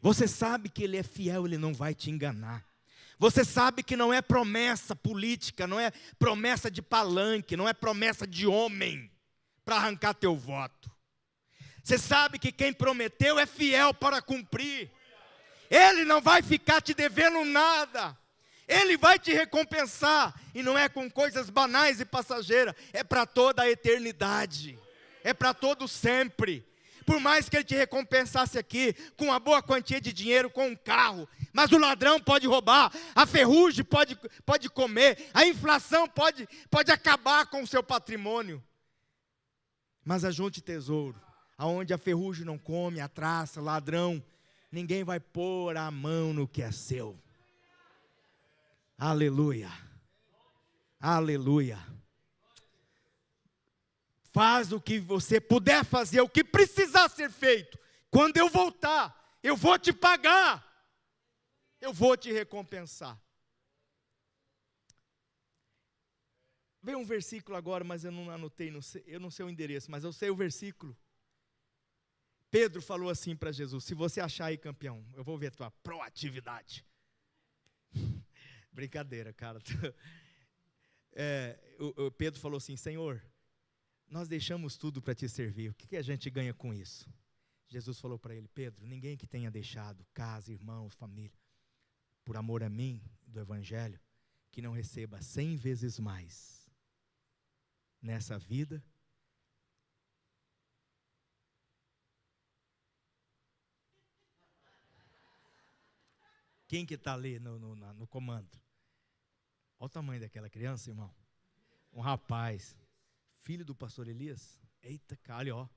Você sabe que Ele é fiel, Ele não vai te enganar. Você sabe que não é promessa política, não é promessa de palanque, não é promessa de homem para arrancar teu voto. Você sabe que quem prometeu é fiel para cumprir. Ele não vai ficar te devendo nada. Ele vai te recompensar. E não é com coisas banais e passageiras. É para toda a eternidade. É para todo sempre. Por mais que Ele te recompensasse aqui com uma boa quantia de dinheiro, com um carro. Mas o ladrão pode roubar. A ferrugem pode comer. A inflação pode acabar com o seu patrimônio. Mas ajunte tesouro. Aonde a ferrugem não come, a traça, ladrão. Ninguém vai pôr a mão no que é seu. Aleluia. Aleluia. Faz o que você puder fazer, o que precisar ser feito. Quando eu voltar, eu vou te pagar. Eu vou te recompensar. Veio um versículo agora, mas eu não anotei, eu não sei o endereço, mas eu sei o versículo. Pedro falou assim para Jesus: se você achar aí, campeão, eu vou ver a tua proatividade. Brincadeira, cara. Pedro falou assim: Senhor, nós deixamos tudo para te servir, o que a gente ganha com isso? Jesus falou para ele: Pedro, ninguém que tenha deixado casa, irmãos, família, por amor a mim, do Evangelho, que não receba 100 vezes mais nessa vida. Quem que está ali no comando? Olha o tamanho daquela criança, irmão. Um rapaz, filho do pastor Elias. Eita, cara, ó.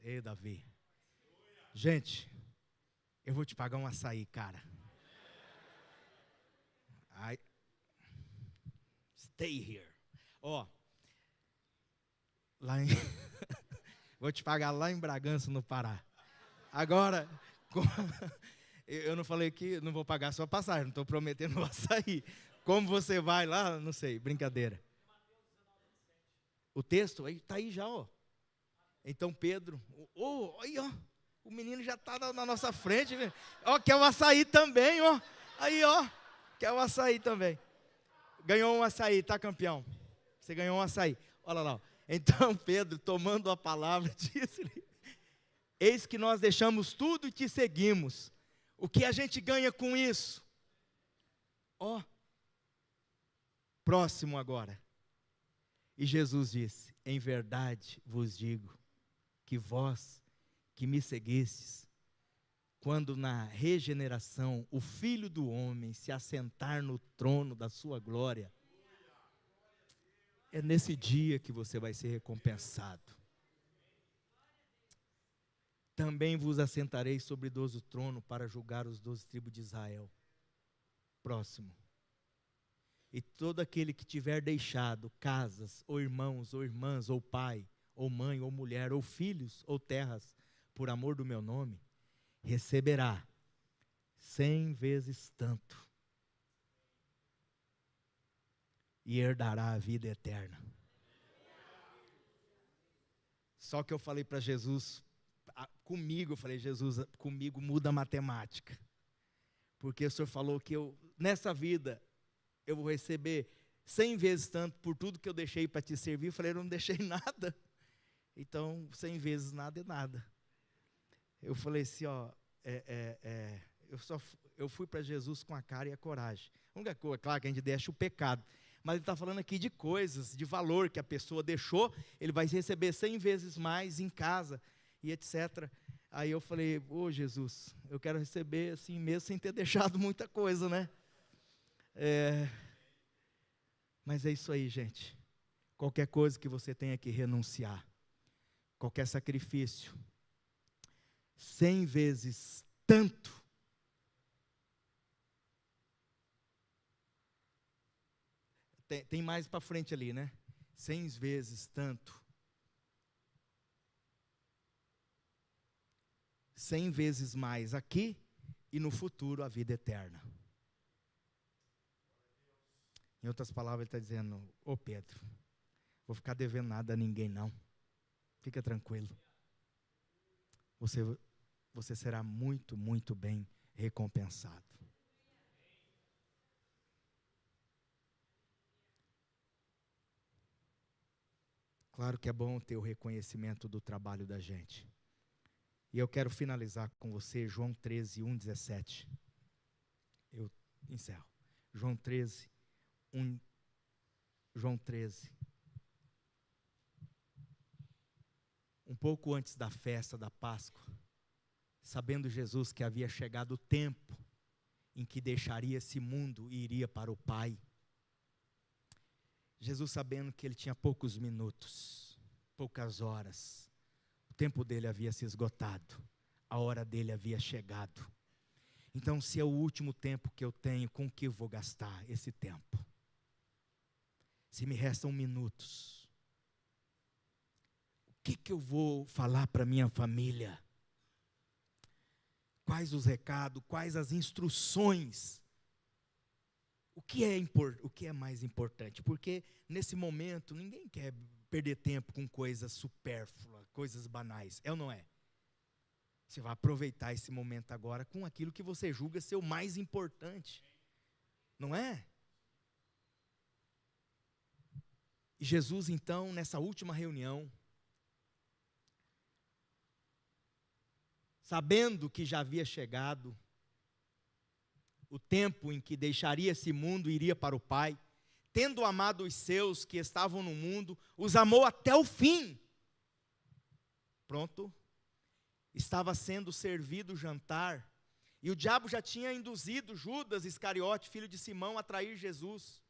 Ei, Davi. Gente, eu vou te pagar um açaí, cara. Stay here. Ó, lá em vou te pagar lá em Bragança, no Pará. Agora, eu não falei que não vou pagar a sua passagem, não estou prometendo o açaí. Como você vai lá, não sei, brincadeira. O texto está aí já, ó. Então Pedro, aí ó, o menino já está na nossa frente, ó, quer o açaí também, ó. Aí, ó, quer o açaí também. Ganhou um açaí, tá, campeão? Você ganhou um açaí. Olha lá, ó. Então Pedro, tomando a palavra, disse-lhe: eis que nós deixamos tudo e te seguimos. O que a gente ganha com isso? Ó, próximo agora. E Jesus disse: em verdade vos digo, que vós que me seguistes, quando na regeneração o Filho do Homem se assentar no trono da sua glória, é nesse dia que você vai ser recompensado. Também vos assentarei sobre 12 trono para julgar os 12 tribos de Israel. Próximo. E todo aquele que tiver deixado casas, ou irmãos, ou irmãs, ou pai, ou mãe, ou mulher, ou filhos, ou terras, por amor do meu nome, receberá 100 vezes tanto, e herdará a vida eterna. Só que eu falei para Jesus, comigo, eu falei: Jesus, comigo muda a matemática, porque o Senhor falou que nessa vida, eu vou receber 100 vezes tanto por tudo que eu deixei para te servir. Eu falei: eu não deixei nada, então 100 vezes nada é nada. Eu falei assim, ó, eu fui para Jesus com a cara e a coragem. A única coisa, claro que a gente deixa o pecado, mas ele está falando aqui de coisas, de valor que a pessoa deixou, ele vai receber 100 vezes mais em casa, e etc. Aí eu falei: ô Jesus, eu quero receber assim mesmo, sem ter deixado muita coisa, né? Mas é isso aí, gente. Qualquer coisa que você tenha que renunciar, qualquer sacrifício, 100 vezes tanto, tem mais para frente ali, né? 100 vezes tanto, 100 vezes mais aqui e no futuro a vida eterna. Em outras palavras, ele está dizendo: ô Pedro, vou ficar devendo nada a ninguém não, fica tranquilo, você será muito, muito bem recompensado. Claro que é bom ter o reconhecimento do trabalho da gente. E eu quero finalizar com você, João 13, 1, 17. Eu encerro. João 13, 1. João 13. Um pouco antes da festa da Páscoa, sabendo Jesus que havia chegado o tempo em que deixaria esse mundo e iria para o Pai, Jesus, sabendo que ele tinha poucos minutos, poucas horas, o tempo dele havia se esgotado, a hora dele havia chegado. Então, se é o último tempo que eu tenho, com que eu vou gastar esse tempo? Se me restam minutos, o que eu vou falar para minha família? Quais os recados, quais as instruções? O que é mais importante? Porque nesse momento ninguém quer perder tempo com coisas supérfluas, coisas banais. É ou não é? Você vai aproveitar esse momento agora com aquilo que você julga ser o mais importante. Não é? E Jesus, então, nessa última reunião, sabendo que já havia chegado o tempo em que deixaria esse mundo e iria para o Pai, tendo amado os seus que estavam no mundo, os amou até o fim. Pronto. Estava sendo servido o jantar, e o diabo já tinha induzido Judas Iscariote, filho de Simão, a trair Jesus.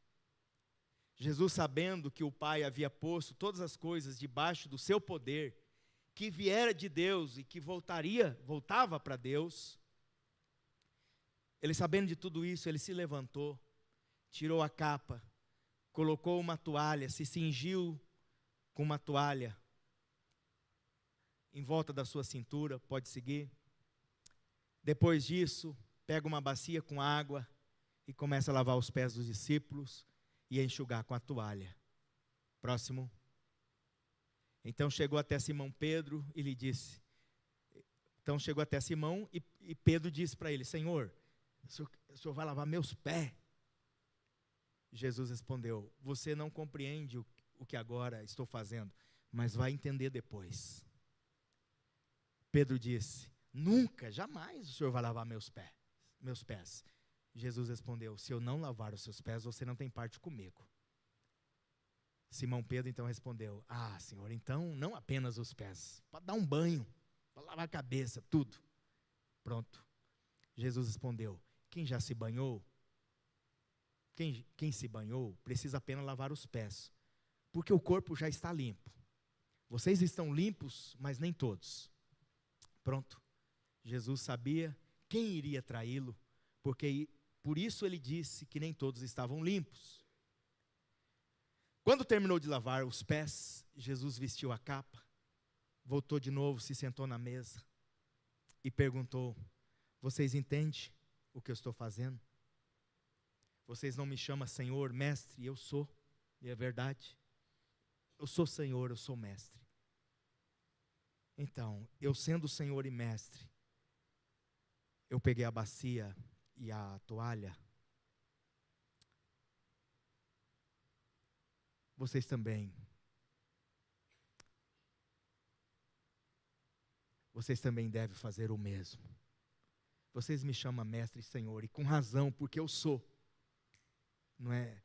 Jesus, sabendo que o Pai havia posto todas as coisas debaixo do seu poder, que viera de Deus e que voltava para Deus, ele, sabendo de tudo isso, ele se levantou, tirou a capa, colocou uma toalha, se cingiu com uma toalha em volta da sua cintura, pode seguir. Depois disso, pega uma bacia com água e começa a lavar os pés dos discípulos e a enxugar com a toalha. Próximo. Então chegou até Simão Pedro e lhe disse, então chegou até Simão e Pedro disse para ele, Senhor, o senhor vai lavar meus pés? Jesus respondeu, você não compreende o que agora estou fazendo, mas vai entender depois. Pedro disse, nunca, jamais o senhor vai lavar meus pés. Jesus respondeu, se eu não lavar os seus pés, você não tem parte comigo. Simão Pedro então respondeu, Senhor, então não apenas os pés, pode dar um banho, pode lavar a cabeça, tudo. Pronto. Jesus respondeu, quem já se banhou, quem se banhou, precisa apenas lavar os pés, porque o corpo já está limpo. Vocês estão limpos, mas nem todos. Pronto. Jesus sabia quem iria traí-lo, porque por isso ele disse que nem todos estavam limpos. Quando terminou de lavar os pés, Jesus vestiu a capa, voltou de novo, se sentou na mesa e perguntou, vocês entendem o que eu estou fazendo? Vocês não me chamam Senhor, Mestre, e eu sou, e é verdade. Eu sou Senhor, eu sou Mestre. Então, eu sendo Senhor e Mestre, eu peguei a bacia e a toalha. Vocês também devem fazer o mesmo. Vocês me chamam Mestre e Senhor, e com razão, porque eu sou. Não é?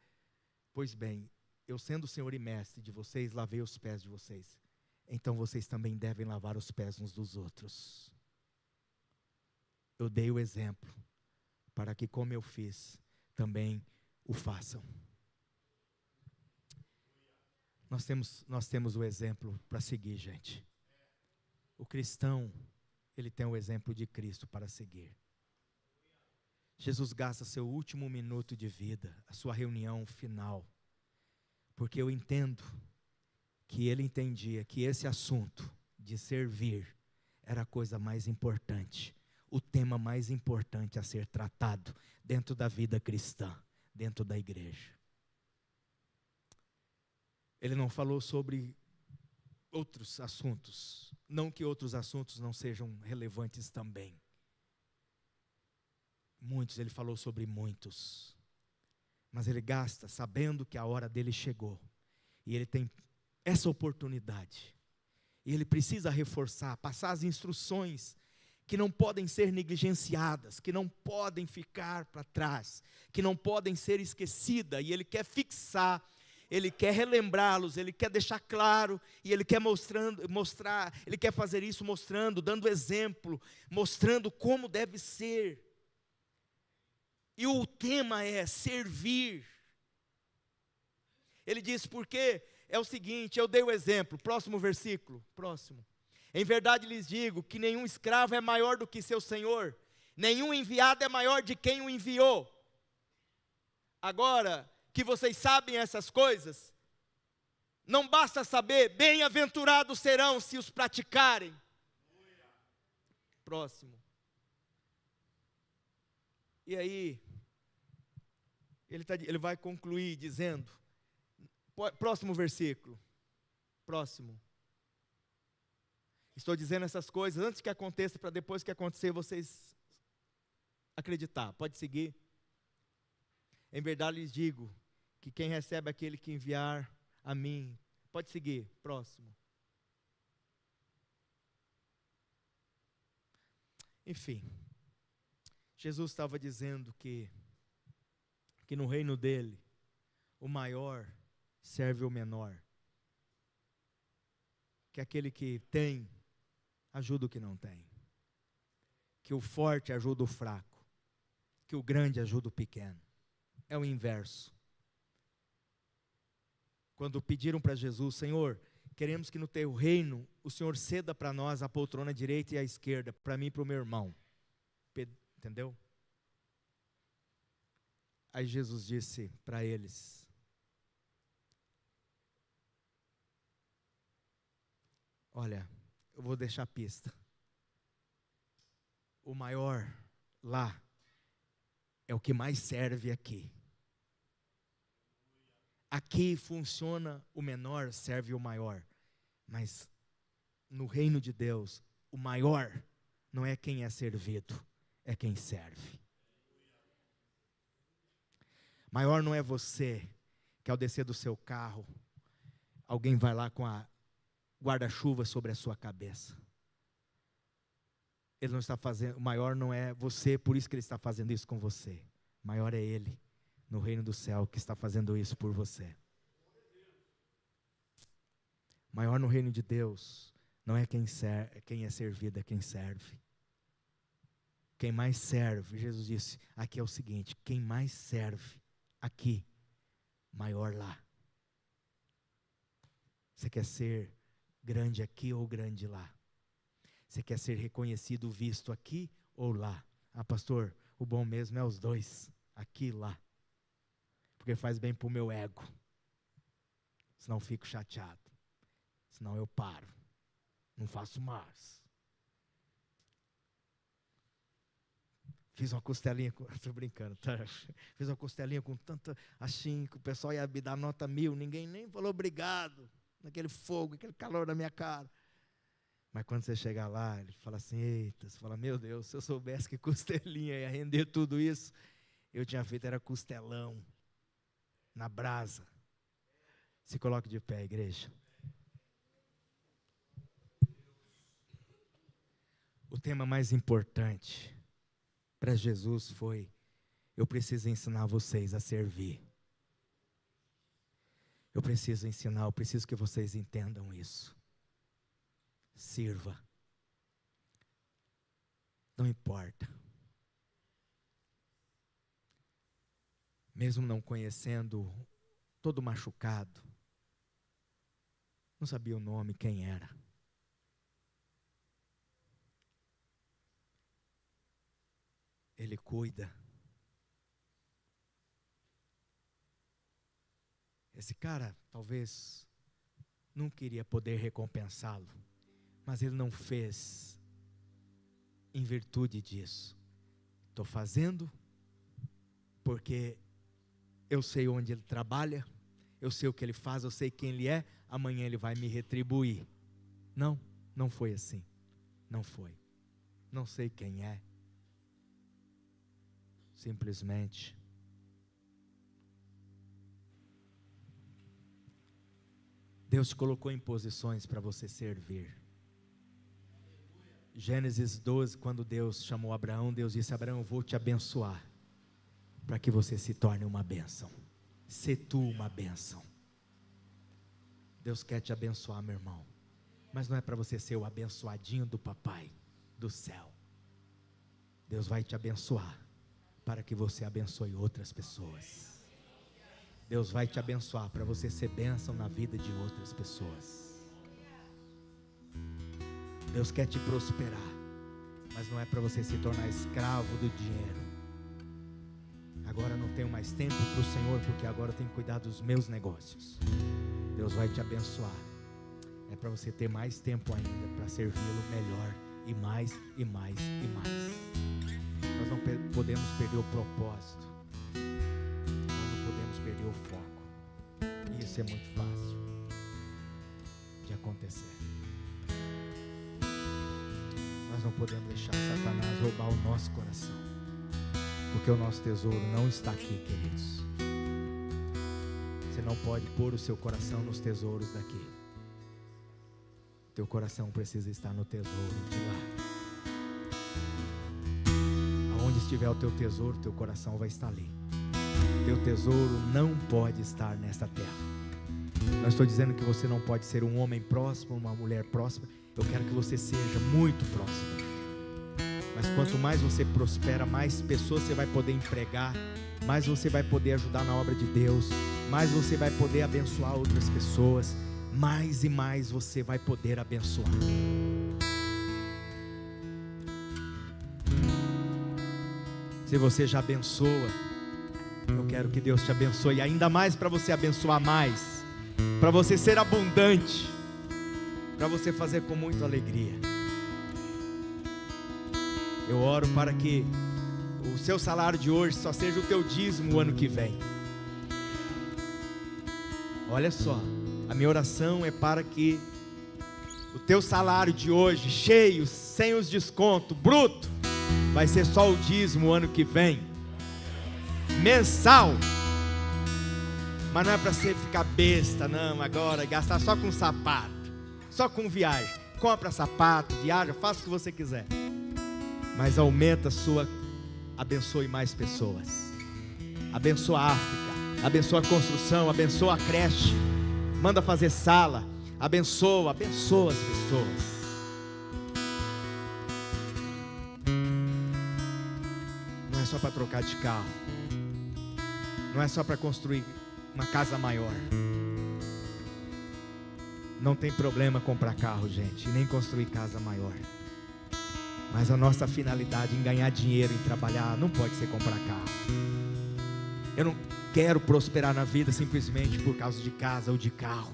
Pois bem, eu sendo Senhor e Mestre de vocês, lavei os pés de vocês. Então vocês também devem lavar os pés uns dos outros. Eu dei o exemplo, para que como eu fiz, também o façam. Nós temos o exemplo para seguir, gente. O cristão, ele tem o exemplo de Cristo para seguir. Jesus gasta seu último minuto de vida, a sua reunião final, porque eu entendo que ele entendia que esse assunto de servir era a coisa mais importante, o tema mais importante a ser tratado dentro da vida cristã, dentro da igreja. Ele não falou sobre outros assuntos, não que outros assuntos não sejam relevantes também. Muitos, ele falou sobre muitos, mas ele gasta sabendo que a hora dele chegou, e ele tem essa oportunidade, e ele precisa reforçar, passar as instruções, que não podem ser negligenciadas, que não podem ficar para trás, que não podem ser esquecidas, e ele quer fixar, ele quer relembrá-los, ele quer deixar claro, e ele quer mostrar, ele quer fazer isso mostrando, dando exemplo, mostrando como deve ser. E o tema é servir. Ele diz, porque é o seguinte, eu dei o exemplo, próximo versículo, próximo. Em verdade lhes digo que nenhum escravo é maior do que seu senhor, nenhum enviado é maior de quem o enviou. Agora que vocês sabem essas coisas, não basta saber, bem-aventurados serão se os praticarem. Próximo. E aí, ele vai concluir dizendo, próximo versículo, Próximo. Estou dizendo essas coisas antes que aconteça, para depois que acontecer vocês acreditar. Pode seguir. Em verdade lhes digo, que quem recebe aquele que enviar a mim, pode seguir. Próximo. Enfim, Jesus estava dizendo que no reino dele, o maior serve o menor. Que aquele que tem, ajuda o que não tem. Que o forte ajuda o fraco. Que o grande ajuda o pequeno. É o inverso. Quando pediram para Jesus, Senhor, queremos que no teu reino, o Senhor ceda para nós a poltrona direita e a esquerda, para mim e para o meu irmão. Entendeu? Aí Jesus disse para eles, olha, eu vou deixar a pista. O maior lá é o que mais serve aqui. Aqui funciona o menor, serve o maior. Mas no reino de Deus, o maior não é quem é servido, é quem serve. Maior não é você, que ao descer do seu carro, alguém vai lá com a guarda-chuva sobre a sua cabeça. Ele não está fazendo, o maior não é você, por isso que ele está fazendo isso com você. O maior é ele, no reino do céu, que está fazendo isso por você. Maior no reino de Deus, não é quem é servido, é quem serve. Quem mais serve, Jesus disse, aqui é o seguinte, quem mais serve aqui, maior lá. Você quer ser grande aqui ou grande lá? Você quer ser reconhecido, visto aqui ou lá? Ah, pastor, o bom mesmo é os dois, aqui e lá. Porque faz bem para o meu ego. Senão eu fico chateado. Senão eu paro. Não faço mais. Fiz uma costelinha, estou brincando, tá? Fiz uma costelinha com tanta, assim, que o pessoal ia me dar nota 1000, ninguém nem falou obrigado, naquele fogo, aquele calor na minha cara. Mas quando você chegar lá, ele fala assim, eita, você fala, meu Deus, se eu soubesse que costelinha ia render tudo isso, eu tinha feito, era costelão, na brasa. Se coloque de pé, igreja. O tema mais importante para Jesus foi, eu preciso ensinar vocês a servir. Eu preciso ensinar, eu preciso que vocês entendam isso. Sirva. Não importa. Mesmo não conhecendo, todo machucado, não sabia o nome, quem era. Ele cuida. Esse cara talvez não queria poder recompensá-lo, mas ele não fez em virtude disso. Estou fazendo porque eu sei onde ele trabalha, eu sei o que ele faz, eu sei quem ele é, amanhã ele vai me retribuir. Não, não foi assim. Não foi. Não sei quem é. Simplesmente Deus te colocou em posições para você servir. Gênesis 12, quando Deus chamou Abraão, Deus disse, Abraão, eu vou te abençoar, para que você se torne uma bênção. Se tu uma bênção. Deus quer te abençoar, meu irmão, mas não é para você ser o abençoadinho do papai, do céu. Deus vai te abençoar, para que você abençoe outras pessoas. Deus vai te abençoar para você ser bênção na vida de outras pessoas. Deus quer te prosperar, mas não é para você se tornar escravo do dinheiro. Agora não tenho mais tempo para o Senhor, porque agora eu tenho que cuidar dos meus negócios. Deus vai te abençoar. É para você ter mais tempo ainda para servi-lo melhor, e mais, e mais, e mais. Nós não podemos perder o propósito. Nós não podemos perder o foco. E isso é muito fácil. pode acontecer. Nós não podemos deixar Satanás roubar o nosso coração, porque o nosso tesouro não está aqui, queridos. Você não pode pôr o seu coração nos tesouros daqui. Teu coração precisa estar no tesouro de lá. Aonde estiver o teu tesouro, teu coração vai estar ali. Teu tesouro não pode estar nesta terra. Não estou dizendo que você não pode ser um homem próximo, uma mulher próxima. Eu quero que você seja muito próximo. Mas quanto mais você prospera, mais pessoas você vai poder empregar, mais você vai poder ajudar na obra de Deus, mais você vai poder abençoar outras pessoas, mais e mais você vai poder abençoar. Se você já abençoa, eu quero que Deus te abençoe ainda mais, para você abençoar mais, para você ser abundante, para você fazer com muita alegria. Eu oro para que o seu salário de hoje só seja o teu dízimo o ano que vem. Olha só, a minha oração é para que o teu salário de hoje, cheio, sem os descontos, bruto, vai ser só o dízimo o ano que vem, mensal. Mas não é para você ficar besta, não, agora, gastar só com sapato, só com viagem. Compra sapato, viaja, faça o que você quiser, mas aumenta a sua, abençoe mais pessoas, abençoa a África, abençoa a construção, abençoa a creche, manda fazer sala, abençoa as pessoas. Não é só para trocar de carro, não é só para construir uma casa maior. Não tem problema comprar carro, gente, nem construir casa maior. Mas a nossa finalidade em ganhar dinheiro, em trabalhar, não pode ser comprar carro. Eu não quero prosperar na vida simplesmente por causa de casa ou de carro.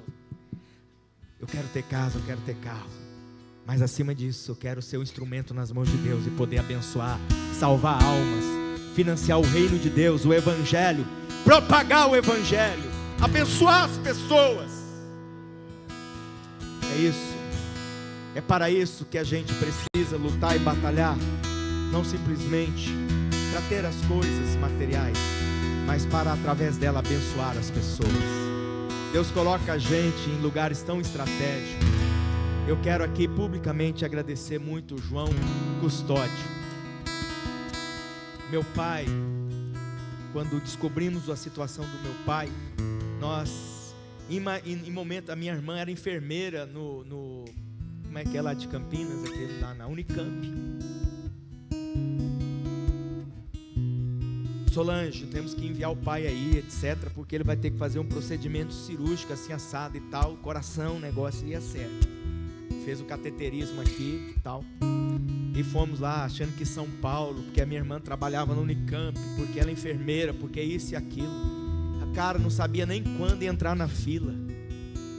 Eu quero ter casa, eu quero ter carro, mas acima disso eu quero ser um instrumento nas mãos de Deus e poder abençoar, salvar almas, financiar o reino de Deus, o Evangelho, propagar o Evangelho, abençoar as pessoas. É isso. É para isso que a gente precisa lutar e batalhar, não simplesmente para ter as coisas materiais, mas para através dela abençoar as pessoas. Deus coloca a gente em lugares tão estratégicos. Eu quero aqui publicamente agradecer muito o João Custódio. Meu pai, quando descobrimos a situação do meu pai, nós, em momento, a minha irmã era enfermeira como é que é lá de Campinas, aquele lá na Unicamp. Solange, temos que enviar o pai aí, etc, porque ele vai ter que fazer um procedimento cirúrgico assim assado e tal, coração, o negócio ia certo. Fez o cateterismo aqui e tal, e fomos lá achando que São Paulo, porque a minha irmã trabalhava no Unicamp, porque ela é enfermeira, porque isso e aquilo. A cara não sabia nem quando ia entrar na fila.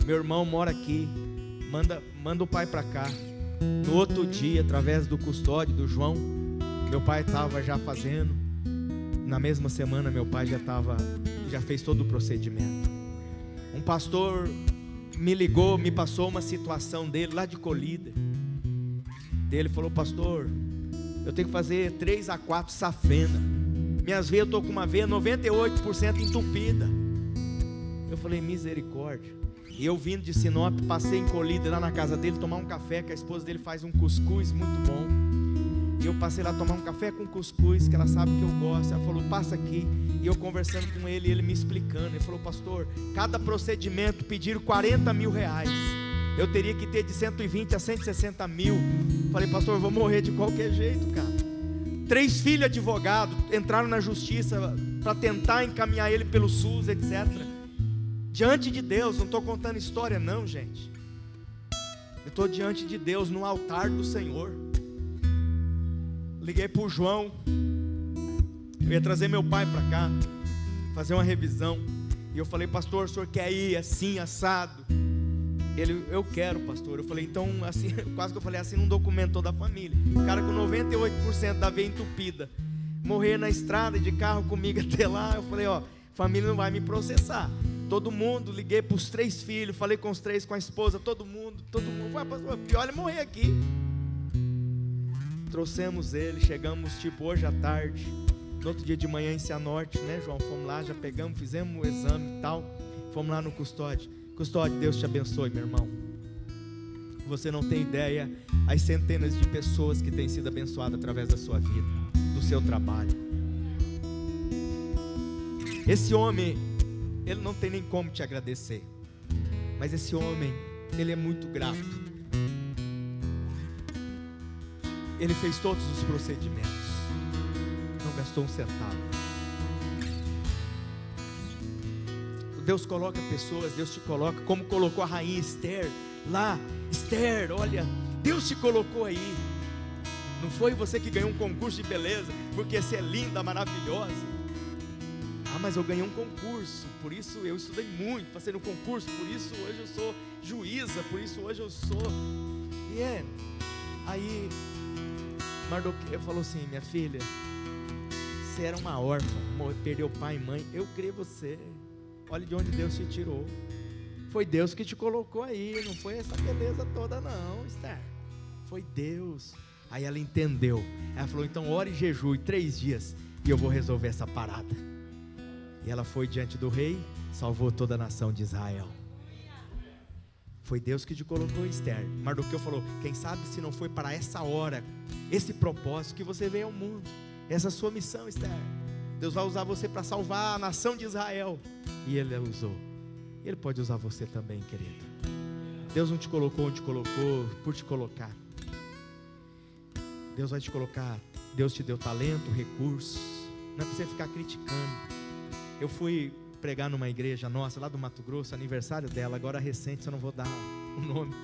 Meu irmão mora aqui, manda o pai para cá. No outro dia, através do custódio do João, meu pai estava já fazendo. Na mesma semana meu pai já fez todo o procedimento. Um pastor me ligou, me passou uma situação dele lá de Colíder. Ele falou: pastor, eu tenho que fazer 3 a 4 safena. Minhas veias, eu estou com uma veia 98% entupida. Eu falei: misericórdia. E eu vindo de Sinop, passei em Colíder lá na casa dele, tomar um café, que a esposa dele faz um cuscuz muito bom. E eu passei lá tomar um café com cuscuz, que ela sabe que eu gosto. Ela falou: passa aqui. E eu conversando com ele, ele me explicando. Ele falou: pastor, cada procedimento pediram 40 mil reais. Eu teria que ter de 120 a 160 mil. Falei: pastor, eu vou morrer de qualquer jeito, cara. 3 filhos advogados entraram na justiça para tentar encaminhar ele pelo SUS, etc. Diante de Deus, não estou contando história não, gente. Eu estou diante de Deus, no altar do Senhor. Liguei para o João. Eu ia trazer meu pai para cá, fazer uma revisão. E eu falei: pastor, o senhor quer ir assim, assado? Ele: eu quero, pastor. Eu falei: então, assim, quase que eu falei assim, um documento toda a família. O cara com 98% da veia entupida, morrer na estrada de carro comigo até lá. Eu falei: ó, família não vai me processar. Todo mundo, liguei para os 3 filhos, falei com os 3, com a esposa, todo mundo. Vai, pastor, pior é morrer aqui. Trouxemos ele, chegamos tipo hoje à tarde. No outro dia de manhã em Cianorte, né, João? Fomos lá, já pegamos, fizemos o exame e tal. Fomos lá no custódio. Custódio, Deus te abençoe, meu irmão. Você não tem ideia as centenas de pessoas que têm sido abençoadas através da sua vida, do seu trabalho. Esse homem, ele não tem nem como te agradecer, mas esse homem, ele é muito grato. Ele fez todos os procedimentos, não gastou um centavo. Deus coloca pessoas, Deus te coloca, como colocou a rainha Esther lá. Esther, olha, Deus te colocou aí. Não foi você que ganhou um concurso de beleza porque você é linda, maravilhosa. Ah, mas eu ganhei um concurso, por isso eu estudei muito, passei no concurso, por isso hoje eu sou juíza, por isso hoje eu sou. Aí Mardoqueu falou assim: minha filha, você era uma órfã, perdeu pai e mãe, eu criei você. Olha de onde Deus te tirou. Foi Deus que te colocou aí, não foi essa beleza toda não, Esther. Foi Deus. Aí ela entendeu. Ela falou: então ore e jejue 3 dias e eu vou resolver essa parada. E ela foi diante do rei, salvou toda a nação de Israel. Foi Deus que te colocou, Esther. Mardoqueu falou: quem sabe se não foi para essa hora, esse propósito que você veio ao mundo, essa sua missão, Esther. Deus vai usar você para salvar a nação de Israel. E Ele a usou. Ele pode usar você também, querido. Deus não te colocou onde colocou por te colocar. Deus vai te colocar. Deus te deu talento, recursos. Não é para você ficar criticando. Eu fui pregar numa igreja nossa, lá do Mato Grosso, aniversário dela, agora recente, eu não vou dar o nome.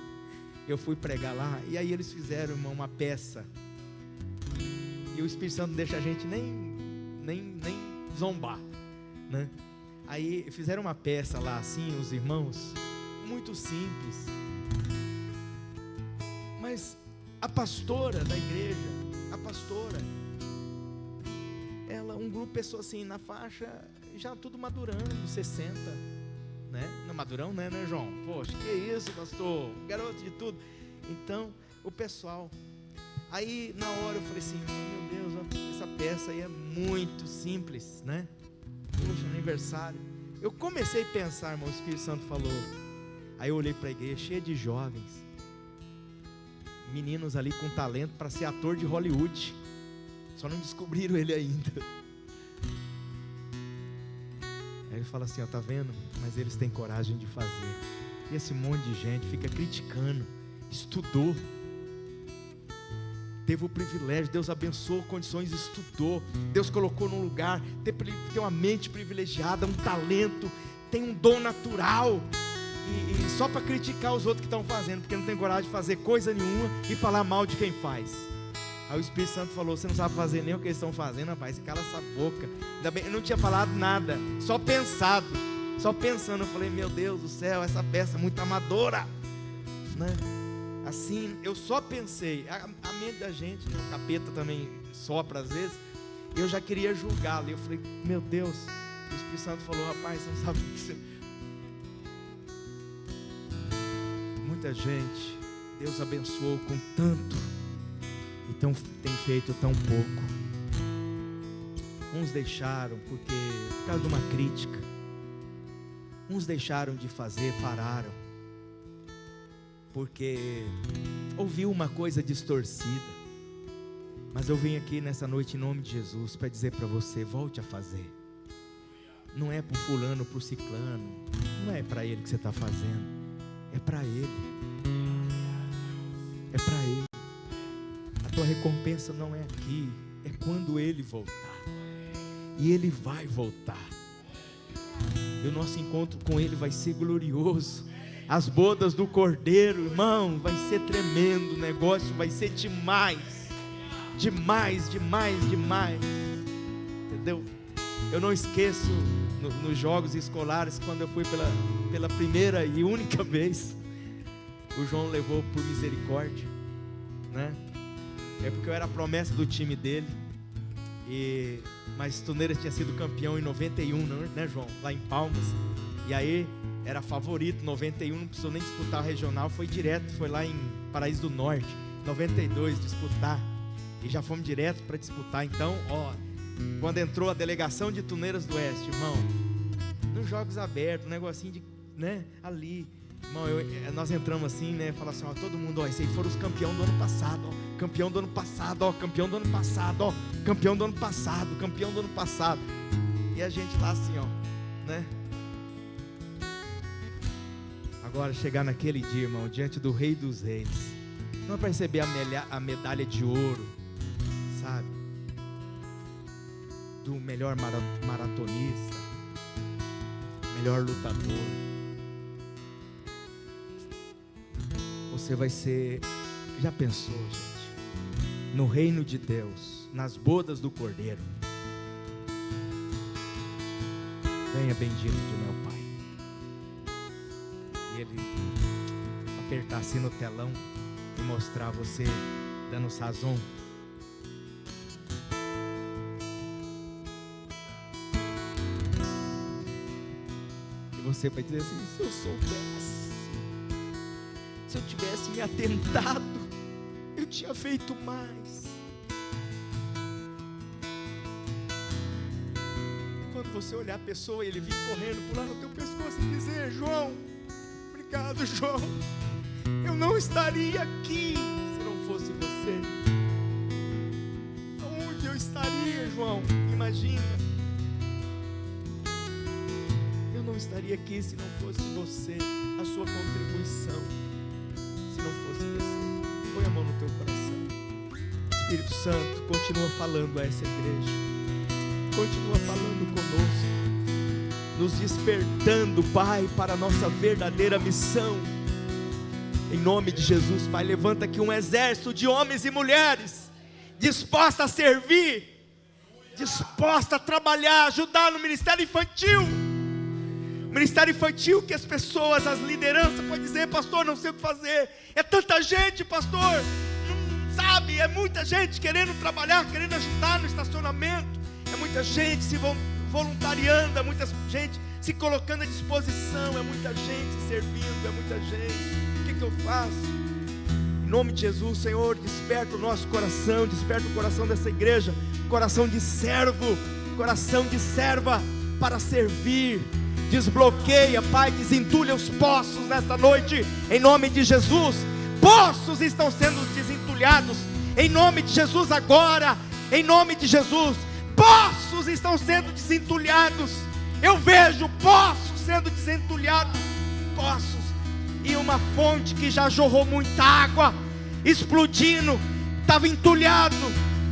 Eu fui pregar lá, e aí eles fizeram, irmão, uma peça. E o Espírito Santo não deixa a gente nem zombar, né? Aí fizeram uma peça lá assim, os irmãos, muito simples. Mas a pastora da igreja, ela, um grupo de pessoas assim, na faixa, já tudo madurando, 60, né? Não madurão, né, João? Poxa, que isso, pastor? Garoto de tudo. Então, o pessoal. Aí, na hora, eu falei assim: meu Deus, essa peça aí é muito simples, né? Poxa, aniversário. Eu comecei a pensar, irmão, o Espírito Santo falou. Aí eu olhei para a igreja, cheia de jovens, meninos ali com talento para ser ator de Hollywood. Só não descobriram ele ainda. Aí ele fala assim: ó, tá vendo? Mas eles têm coragem de fazer. E esse monte de gente fica criticando. Estudou, teve o privilégio, Deus abençoou condições, estudou, Deus colocou num lugar, tem uma mente privilegiada, um talento, tem um dom natural, e só para criticar os outros que estão fazendo, porque não tem coragem de fazer coisa nenhuma e falar mal de quem faz. Aí o Espírito Santo falou: você não sabe fazer nem o que eles estão fazendo, rapaz, cala essa boca. Ainda bem, eu não tinha falado nada, só pensando. Eu falei: meu Deus do céu, essa peça é muito amadora, né? Assim, eu só pensei, a mente da gente, né, o capeta também sopra às vezes, eu já queria julgá-lo. E eu falei: meu Deus. O Espírito Santo falou: rapaz, você não sabe o que você... Muita gente Deus abençoou com tanto, então tem feito tão pouco. Uns deixaram por causa de uma crítica. Uns deixaram de fazer, pararam porque ouviu uma coisa distorcida. Mas eu venho aqui nessa noite em nome de Jesus para dizer para você: volte a fazer. Não é para o fulano, para o ciclano, não é para ele que você está fazendo, é para ele. É para ele. A tua recompensa não é aqui, é quando ele voltar. E ele vai voltar. E o nosso encontro com ele vai ser glorioso. As bodas do Cordeiro, irmão, vai ser tremendo. O negócio vai ser demais. Demais, demais, demais. Entendeu? Eu não esqueço nos jogos escolares, quando eu fui pela primeira e única vez, o João levou por misericórdia, né? É porque eu era a promessa do time dele. Mas Tuneiras tinha sido campeão em 91, né, João? Lá em Palmas. E aí era favorito, 91, não precisou nem disputar o regional, foi direto, foi lá em Paraíso do Norte, 92 disputar. E já fomos direto para disputar. Então, quando entrou a delegação de Tuneiras do Oeste, irmão, nos jogos abertos, um negocinho de, né, ali, irmão, nós entramos assim, né, fala assim, todo mundo, esses aí foram os campeões do ano passado, campeão do ano passado, campeão do ano passado, campeão do ano passado, campeão do ano passado. E a gente lá assim, né? Agora chegar naquele dia, irmão, diante do Rei dos Reis, não para receber a medalha de ouro, sabe, do melhor maratonista, melhor lutador. Você vai ser, já pensou, gente, no reino de Deus, nas bodas do Cordeiro. Venha, bendito de meu Pai. E Ele apertar assim no telão e mostrar você dando sazon. E você vai dizer assim, se eu soubesse, se eu tivesse me atentado, eu tinha feito mais. Quando você olhar a pessoa e ele vir correndo, pular no teu pescoço e dizer, João, obrigado, João, eu não estaria aqui se não fosse você. Onde eu estaria, João? Imagina. Eu não estaria aqui se não fosse você, a sua contribuição. Se não fosse você. Põe a mão no teu coração. Espírito Santo, continua falando a essa igreja. Continua falando conosco, nos despertando, Pai, para a nossa verdadeira missão. Em nome de Jesus, Pai, levanta aqui um exército de homens e mulheres disposta a servir, disposta a trabalhar, ajudar no ministério infantil. Ministério infantil que as pessoas, as lideranças podem dizer, pastor, não sei o que fazer. É tanta gente, pastor, não sabe, é muita gente querendo trabalhar, querendo ajudar no estacionamento. É muita gente se voluntariando, é muita gente se colocando à disposição, é muita gente servindo, é muita gente. O que eu faço? Em nome de Jesus, Senhor, desperta o nosso coração, desperta o coração dessa igreja, coração de servo, coração de serva para servir. Desbloqueia, Pai, desentulha os poços nesta noite, em nome de Jesus. Poços estão sendo desentulhados, em nome de Jesus agora, em nome de Jesus. Poços estão sendo desentulhados. Eu vejo poços sendo desentulhados. Poços. E uma fonte que já jorrou muita água, explodindo, estava entulhado,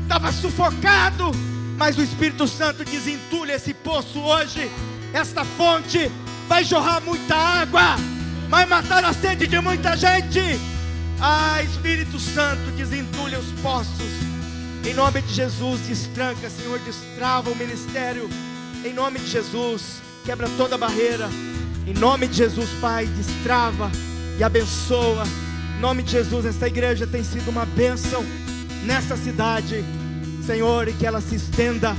estava sufocado. Mas o Espírito Santo desentulha esse poço hoje. Esta fonte vai jorrar muita água, vai matar a sede de muita gente. Espírito Santo, desentulha os poços. Em nome de Jesus, destranca, Senhor, destrava o ministério. Em nome de Jesus, quebra toda barreira. Em nome de Jesus, Pai, destrava e abençoa. Em nome de Jesus, esta igreja tem sido uma bênção nesta cidade, Senhor, e que ela se estenda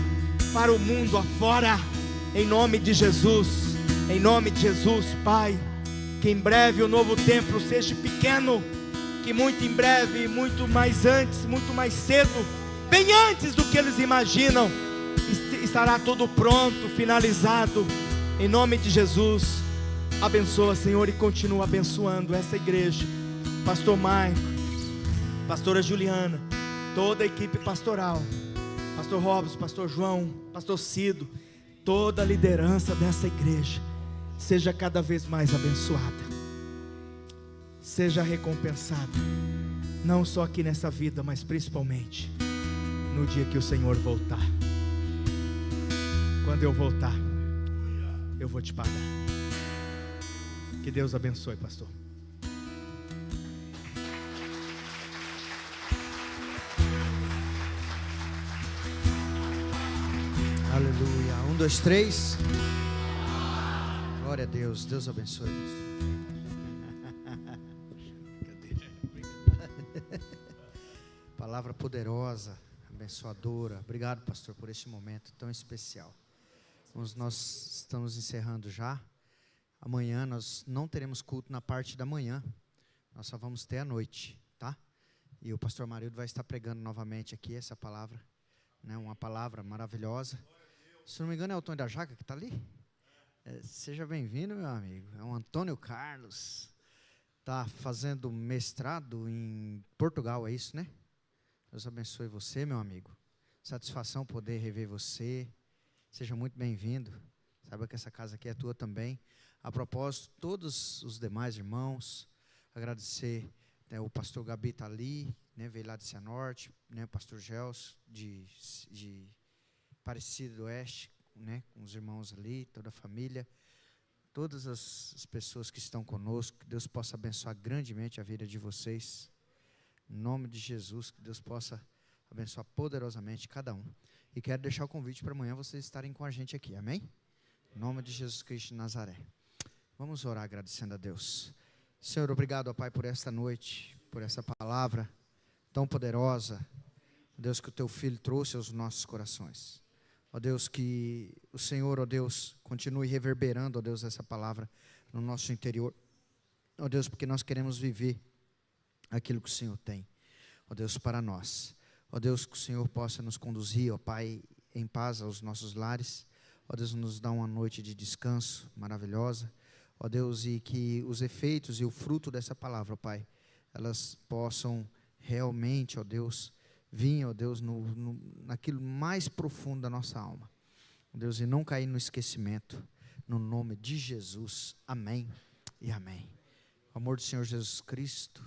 para o mundo afora. Em nome de Jesus, em nome de Jesus, Pai, que em breve o novo templo seja pequeno, que muito em breve, muito mais antes, muito mais cedo, bem antes do que eles imaginam, estará tudo pronto, finalizado. Em nome de Jesus, abençoa, Senhor, e continua abençoando essa igreja. Pastor Maico, pastora Juliana, toda a equipe pastoral, pastor Robson, pastor João, pastor Cido, toda a liderança dessa igreja seja cada vez mais abençoada, seja recompensada, não só aqui nessa vida, mas principalmente no dia que o Senhor voltar. Quando eu voltar, eu vou te pagar. Que Deus abençoe, pastor. Aleluia. 1, 2, 3. Glória a Deus. Deus abençoe, pastor. Palavra poderosa. abençoadora. Obrigado, pastor, por este momento tão especial. Nós estamos encerrando já. Amanhã nós não teremos culto na parte da manhã. Nós só vamos ter à noite, tá? E o pastor Marildo vai estar pregando novamente aqui essa palavra, né? Uma palavra maravilhosa. Se não me engano é o Antônio da Jaca que está ali. Seja bem-vindo, meu amigo. É o Antônio Carlos. Está fazendo mestrado em Portugal, é isso, né? Deus abençoe você, meu amigo. Satisfação poder rever você. Seja muito bem-vindo. Saiba que essa casa aqui é tua também. A propósito, todos os demais irmãos, agradecer, né, o pastor Gabi está ali, né, veio lá de Cianorte, né, o pastor Gelson de Aparecida do Oeste, né, com os irmãos ali, toda a família, todas as pessoas que estão conosco, que Deus possa abençoar grandemente a vida de vocês, em nome de Jesus, que Deus possa abençoar poderosamente cada um. E quero deixar o convite para amanhã vocês estarem com a gente aqui, amém? Em nome de Jesus Cristo de Nazaré. Vamos orar agradecendo a Deus. Senhor, obrigado, ó Pai, por esta noite, por essa palavra tão poderosa, Deus, que o Teu Filho trouxe aos nossos corações. Ó Deus, que o Senhor, ó Deus, continue reverberando, ó Deus, essa palavra no nosso interior. Ó Deus, porque nós queremos viver aquilo que o Senhor tem, ó Deus, para nós. Ó Deus, que o Senhor possa nos conduzir, ó Pai, em paz aos nossos lares. Ó Deus, nos dá uma noite de descanso maravilhosa. Ó Deus, e que os efeitos e o fruto dessa palavra, ó Pai, elas possam realmente, ó Deus, vir, ó Deus, naquilo mais profundo da nossa alma. Ó Deus, e não cair no esquecimento, no nome de Jesus. Amém e amém. O amor do Senhor Jesus Cristo,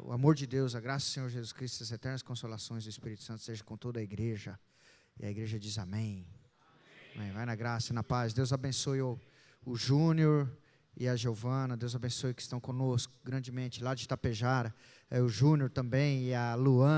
o amor de Deus, a graça do Senhor Jesus Cristo, as eternas consolações do Espírito Santo seja com toda a igreja. E a igreja diz amém. Amém. Vai na graça e na paz. Deus abençoe o Júnior e a Giovana, Deus abençoe que estão conosco grandemente lá de Itapejara, o Júnior também e a Luana.